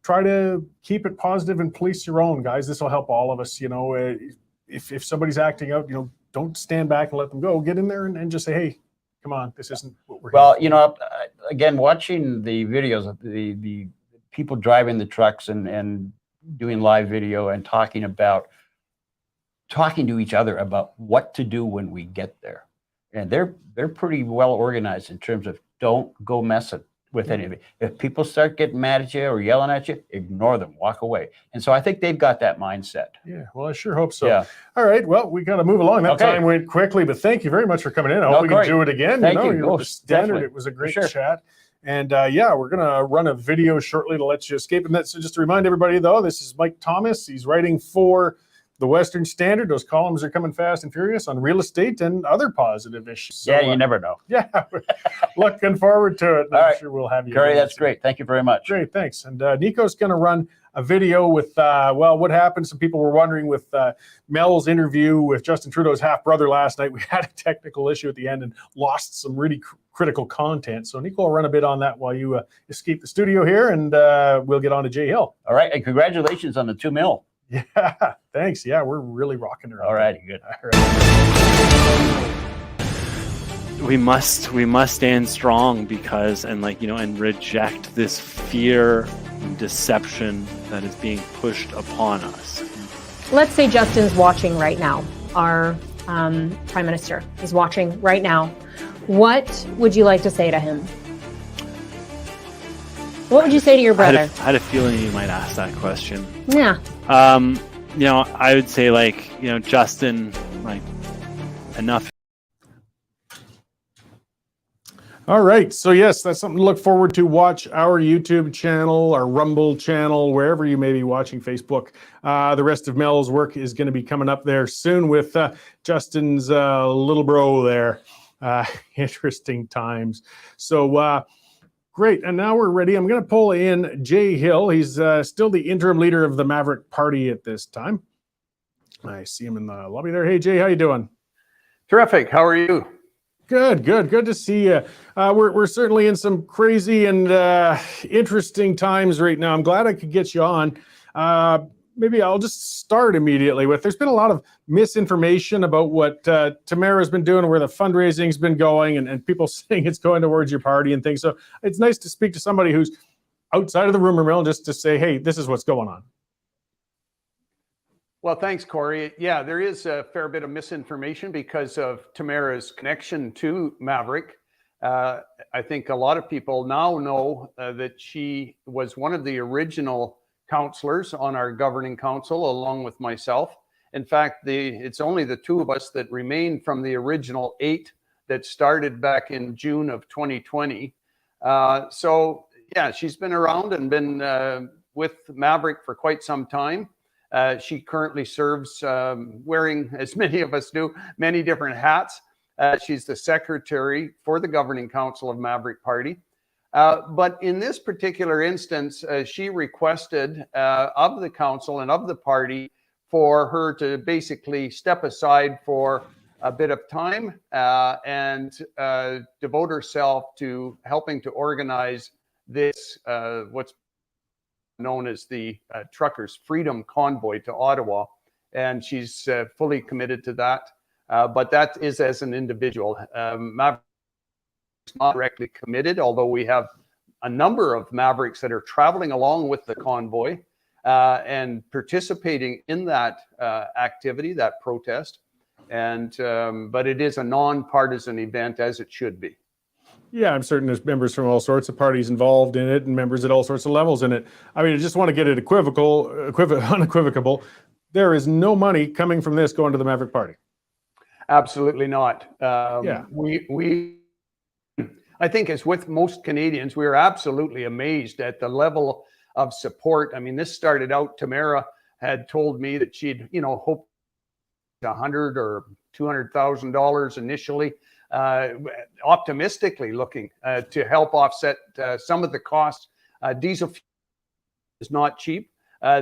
try to keep it positive and police your own, guys. This will help all of us. If somebody's acting out, don't stand back and let them go. Get in there and just say, hey, come on, this isn't what we're here for. Again, watching the videos of the people driving the trucks and doing live video and talking to each other about what to do when we get there. And they're pretty well organized in terms of don't go messing with any of it. If people start getting mad at you or yelling at you, ignore them, walk away. And so I think they've got that mindset. Yeah, well, I sure hope so. Yeah. All right, well, we got to move along. That Okay. time went quickly, but thank you very much for coming in. I hope we can great. do it again. Thank you. You're Oh, the standard. definitely. It was a great Sure. chat. And we're going to run a video shortly to let you escape. And that's just to remind everybody, though, this is Myke Thomas. He's writing for the Western Standard. Those columns are coming fast and furious on real estate and other positive issues. So, Yeah, you never know. Yeah, looking forward to it. All I'm right. sure we'll have you. Cory, again that's soon. great. Thank you very much. Great, thanks. And Nico's going to run a video with, what happened. Some people were wondering with Mel's interview with Justin Trudeau's half-brother last night. We had a technical issue at the end and lost some really critical content. So Nico will run a bit on that while you escape the studio here, and we'll get on to Jay Hill. All right, and congratulations on the 2 mil. Yeah, thanks. Yeah, we're really rocking her. All righty, good. All right. We must stand strong because and reject this fear and deception that is being pushed upon us. Let's say Justin's watching right now. Our Prime Minister is watching right now. What would you like to say to him? What would you say to your brother? I had a feeling you might ask that question. Yeah. I would say Justin, enough. All right. So yes, that's something to look forward to. Watch our YouTube channel, our Rumble channel, wherever you may be watching, Facebook. The rest of Mel's work is going to be coming up there soon with Justin's little bro there. Interesting times. So great. And now we're ready. I'm going to pull in Jay Hill. He's still the interim leader of the Maverick Party at this time. I see him in the lobby there. Hey, Jay, how you doing? Terrific. How are you? Good to see you. We're certainly in some crazy and interesting times right now. I'm glad I could get you on. Maybe I'll just start immediately with, there's been a lot of misinformation about what Tamara's been doing, where the fundraising's been going, and people saying it's going towards your party and things. So it's nice to speak to somebody who's outside of the rumor mill just to say, hey, this is what's going on. Well, thanks, Cory. Yeah, there is a fair bit of misinformation because of Tamara's connection to Maverick. I think a lot of people now know that she was one of the original counselors on our governing council, along with myself. In fact, it's only the two of us that remain from the original 8 that started back in June of 2020. So yeah, she's been around and been with Maverick for quite some time. She currently serves, wearing, as many of us do, many different hats. She's the secretary for the governing council of Maverick Party. But in this particular instance, she requested of the council and of the party for her to basically step aside for a bit of time and devote herself to helping to organize this, what's known as the Truckers' Freedom Convoy to Ottawa. And she's fully committed to that. But that is as an individual. Maverick is not directly committed, although we have a number of Mavericks that are traveling along with the convoy and participating in that activity, that protest. And but it is a nonpartisan event, as it should be. Yeah, I'm certain there's members from all sorts of parties involved in it and members at all sorts of levels in it. I mean, I just want to get it unequivocal. There is no money coming from this going to the Maverick Party. Absolutely not. Yeah. I think as with most Canadians, we are absolutely amazed at the level of support. I mean, this started out, Tamara had told me that she'd, hoped $100,000 or $200,000 initially, optimistically looking to help offset some of the costs. Diesel fuel is not cheap.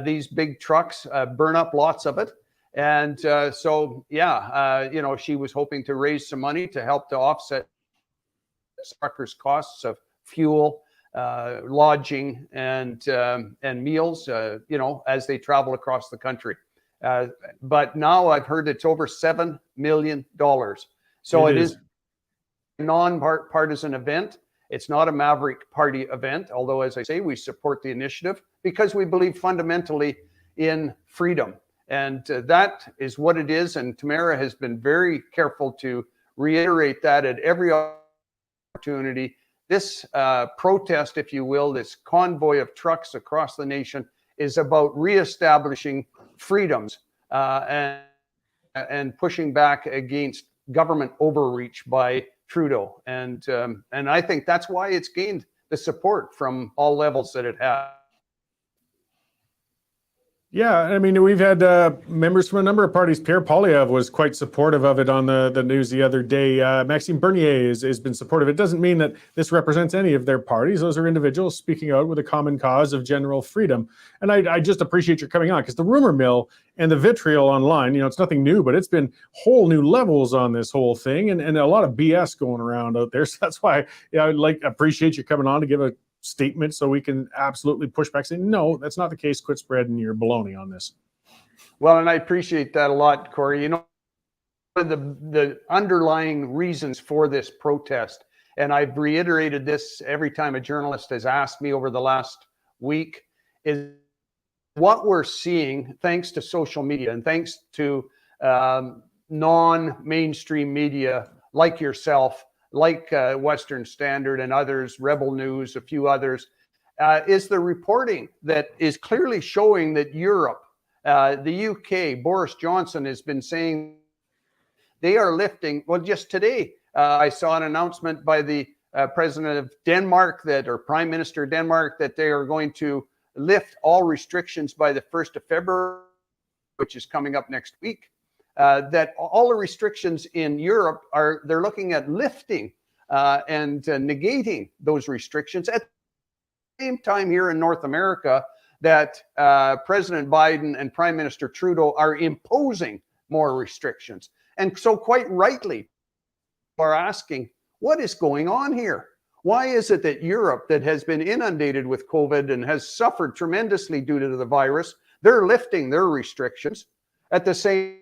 These big trucks burn up lots of it. And so, yeah, she was hoping to raise some money to help to offset truckers' costs of fuel, lodging, and meals, as they travel across the country. But now I've heard it's over $7 million. So it is a non-partisan event. It's not a Maverick Party event, although, as I say, we support the initiative because we believe fundamentally in freedom. And that is what it is. And Tamara has been very careful to reiterate that at every opportunity. This protest, if you will, this convoy of trucks across the nation is about reestablishing freedoms and pushing back against government overreach by Trudeau. And I think that's why it's gained the support from all levels that it has. Yeah, I mean, we've had members from a number of parties. Pierre Poilievre was quite supportive of it on the news the other day. Maxime Bernier has been supportive. It doesn't mean that this represents any of their parties. Those are individuals speaking out with a common cause of general freedom. And I just appreciate your coming on, because the rumor mill and the vitriol online, it's nothing new, but it's been whole new levels on this whole thing and a lot of BS going around out there. So that's why I appreciate you coming on to give a statement so we can absolutely push back, saying, no, that's not the case. Quit spreading your baloney on this. Well, and I appreciate that a lot, Cory. The underlying reasons for this protest, and I've reiterated this every time a journalist has asked me over the last week, is what we're seeing thanks to social media and thanks to non-mainstream media like yourself, like Western Standard and others, Rebel News, a few others, is the reporting that is clearly showing that Europe, the UK, Boris Johnson has been saying they are lifting. Well, just today, I saw an announcement by the president of Denmark or Prime Minister of Denmark that they are going to lift all restrictions by the 1st of February, which is coming up next week. That all the restrictions in Europe they're looking at lifting and negating those restrictions. At the same time here in North America, that President Biden and Prime Minister Trudeau are imposing more restrictions. And so quite rightly, people are asking, what is going on here? Why is it that Europe, that has been inundated with COVID and has suffered tremendously due to the virus, they're lifting their restrictions? At the same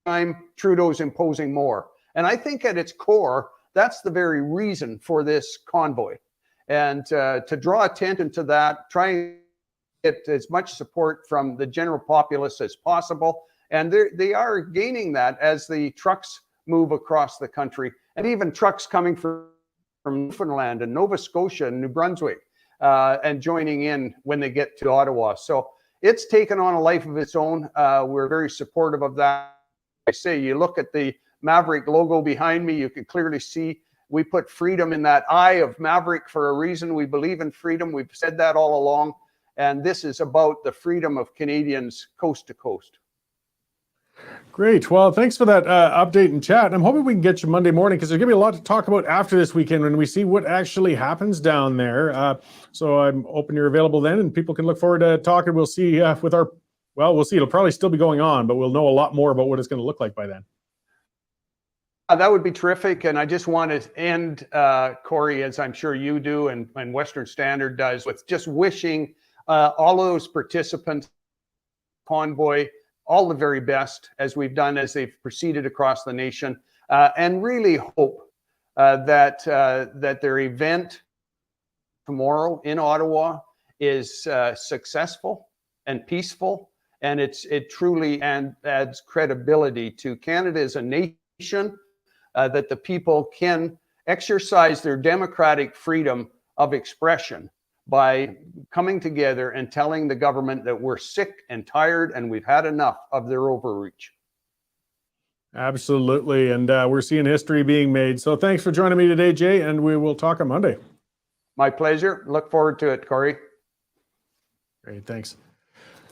time, Trudeau's imposing more. And I think at its core, that's the very reason for this convoy. And to draw attention to that, try and get as much support from the general populace as possible. And they are gaining that as the trucks move across the country, and even trucks coming from Newfoundland and Nova Scotia and New Brunswick and joining in when they get to Ottawa. So it's taken on a life of its own. We're very supportive of that. I say, you look at the Maverick logo behind me, you can clearly see we put freedom in that eye of Maverick for a reason. We believe in freedom. We've said that all along. And this is about the freedom of Canadians coast to coast. Great. Well, thanks for that update and chat. I'm hoping we can get you Monday morning because there's going to be a lot to talk about after this weekend when we see what actually happens down there. So I'm hoping you're available then and people can look forward to talking. We'll see with our, well, we'll see. It'll probably still be going on, but we'll know a lot more about what it's going to look like by then. That would be terrific. And I just want to end, Cory, as I'm sure you do and Western Standard does, with just wishing all of those participants, Convoy, all the very best as we've done as they've proceeded across the nation, and really hope that their event tomorrow in Ottawa is successful and peaceful, and it truly adds credibility to Canada as a nation, that the people can exercise their democratic freedom of expression by coming together and telling the government that we're sick and tired and we've had enough of their overreach. Absolutely. And we're seeing history being made. So thanks for joining me today, Jay, and we will talk on Monday. My pleasure. Look forward to it, Cory. Great. Thanks.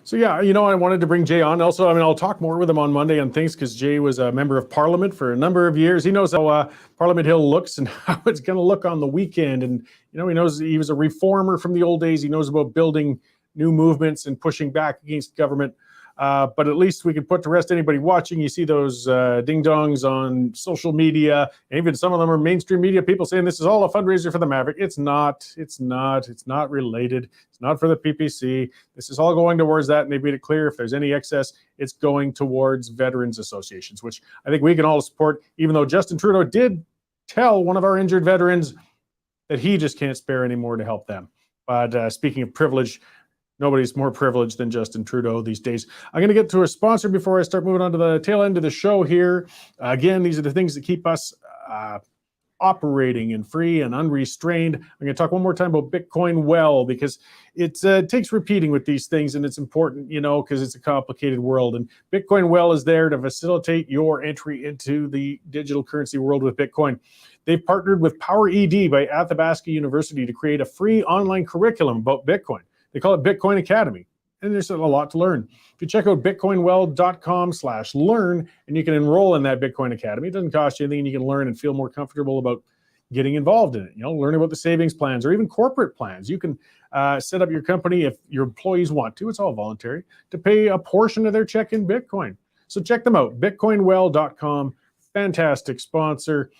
So yeah, you know, I wanted to bring Jay on. Also, I mean, I'll talk more with him on Monday on things because Jay was a member of Parliament for a number of years. He knows how Parliament Hill looks and how it's going to look on the weekend. And, you know, he knows he was a reformer from the old days. He knows about building new movements and pushing back against government. But at least we can put to rest anybody watching. You see those ding-dongs on social media, and even some of them are mainstream media people saying this is all a fundraiser for the Maverick. It's not related. It's not for the PPC. This is all going towards that, and they've made it clear if there's any excess, it's going towards veterans associations, which I think we can all support, even though Justin Trudeau did tell one of our injured veterans that he just can't spare anymore to help them. But speaking of privilege, nobody's more privileged than Justin Trudeau these days. I'm going to get to a sponsor before I start moving on to the tail end of the show here. Again, these are the things that keep us operating and free and unrestrained. I'm going to talk one more time about Bitcoin Well, because it takes repeating with these things, and it's important, you know, because it's a complicated world. And Bitcoin Well is there to facilitate your entry into the digital currency world with Bitcoin. They've partnered with Power ED by Athabasca University to create a free online curriculum about Bitcoin. They call it Bitcoin Academy, and there's a lot to learn. If you check out bitcoinwell.com/learn, and you can enroll in that Bitcoin Academy, it doesn't cost you anything, and you can learn and feel more comfortable about getting involved in it. You know, learn about the savings plans or even corporate plans. You can set up your company if your employees want to. It's all voluntary to pay a portion of their check in Bitcoin. So check them out, bitcoinwell.com. Fantastic sponsor.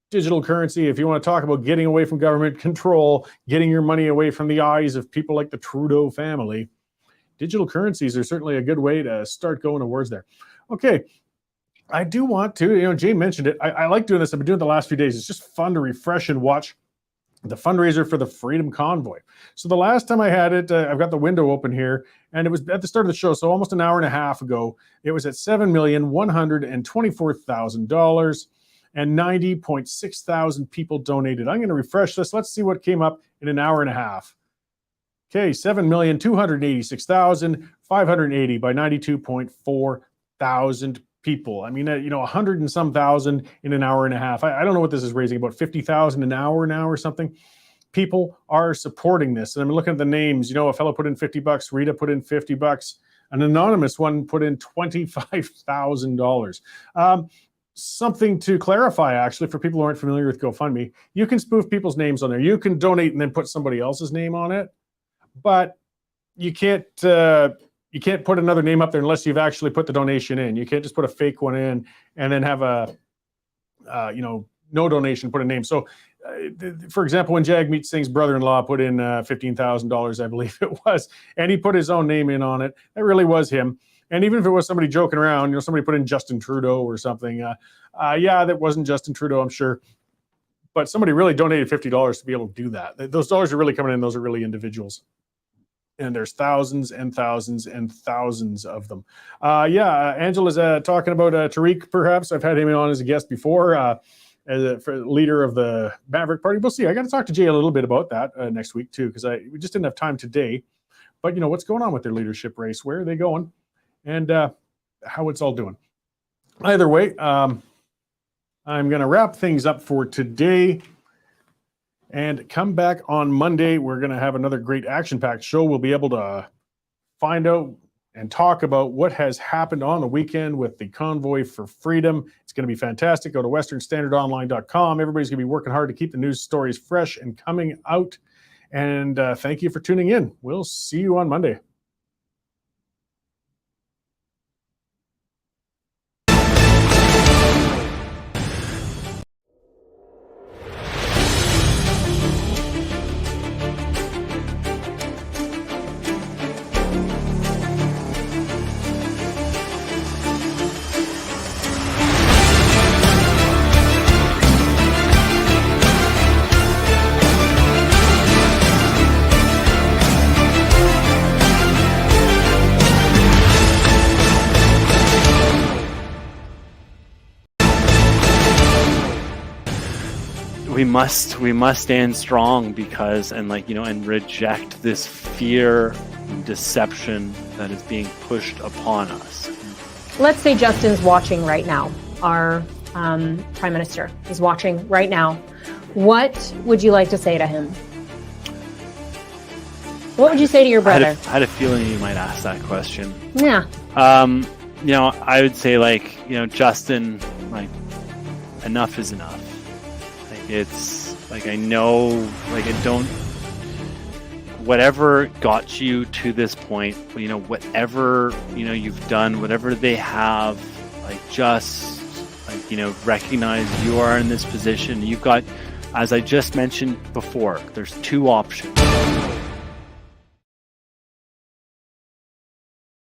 Digital currency, if you want to talk about getting away from government control, getting your money away from the eyes of people like the Trudeau family, digital currencies are certainly a good way to start going towards there. Okay, I do want to, you know, Jay mentioned it. I like doing this. I've been doing it the last few days. It's just fun to refresh and watch the fundraiser for the Freedom Convoy. So the last time I had it, I've got the window open here, and it was at the start of the show, so almost an hour and a half ago. It was at $7,124,000. And 90.6 thousand people donated. I'm going to refresh this. Let's see what came up in an hour and a half. Okay, 7,286,580 by 92.4 thousand people. I mean, you know, 100 and some thousand in an hour and a half. I don't know what this is raising, about 50,000 an hour now or something. People are supporting this. And I'm looking at the names. You know, a fellow put in $50. Rita put in $50. An anonymous one put in $25,000. Something to clarify, actually, for people who aren't familiar with GoFundMe, you can spoof people's names on there. You can donate and then put somebody else's name on it, but you can't put another name up there unless you've actually put the donation in. You can't just put a fake one in and then have a, you know, no donation, put a name. So, for example, when Jagmeet Singh's brother-in-law put in $15,000, I believe it was, and he put his own name in on it, that really was him. And even if it was somebody joking around, you know, somebody put in Justin Trudeau or something, yeah, that wasn't Justin Trudeau, I'm sure. But somebody really donated $50 to be able to do that. Those dollars are really coming in. Those are really individuals. And there's thousands and thousands and thousands of them. Yeah, Angela's talking about Tariq, perhaps. I've had him on as a guest before, as a leader of the Maverick Party. We'll see. I got to talk to Jay a little bit about that next week, too, because we just didn't have time today. but what's going on with their leadership race, where are they going, and how it's all doing. Either way, I'm going to wrap things up for today and come back on Monday. We're going to have another great action-packed show. We'll be able to find out and talk about what has happened on the weekend with the Convoy for Freedom. It's going to be fantastic. Go to westernstandardonline.com. Everybody's going to be working hard to keep the news stories fresh and coming out. And thank you for tuning in. We'll see you on Monday. We must stand strong because and reject this fear and deception that is being pushed upon us. Let's say Justin's watching right now. Our Prime Minister is watching right now. What would you like to say to him? What would you say to your brother? I had a feeling you might ask that question. Yeah. I would say Justin, enough is enough. It's I know, I don't, whatever got you to this point, whatever, you've done, whatever they have, just recognize you are in this position. You've got, as I just mentioned before, there's two options.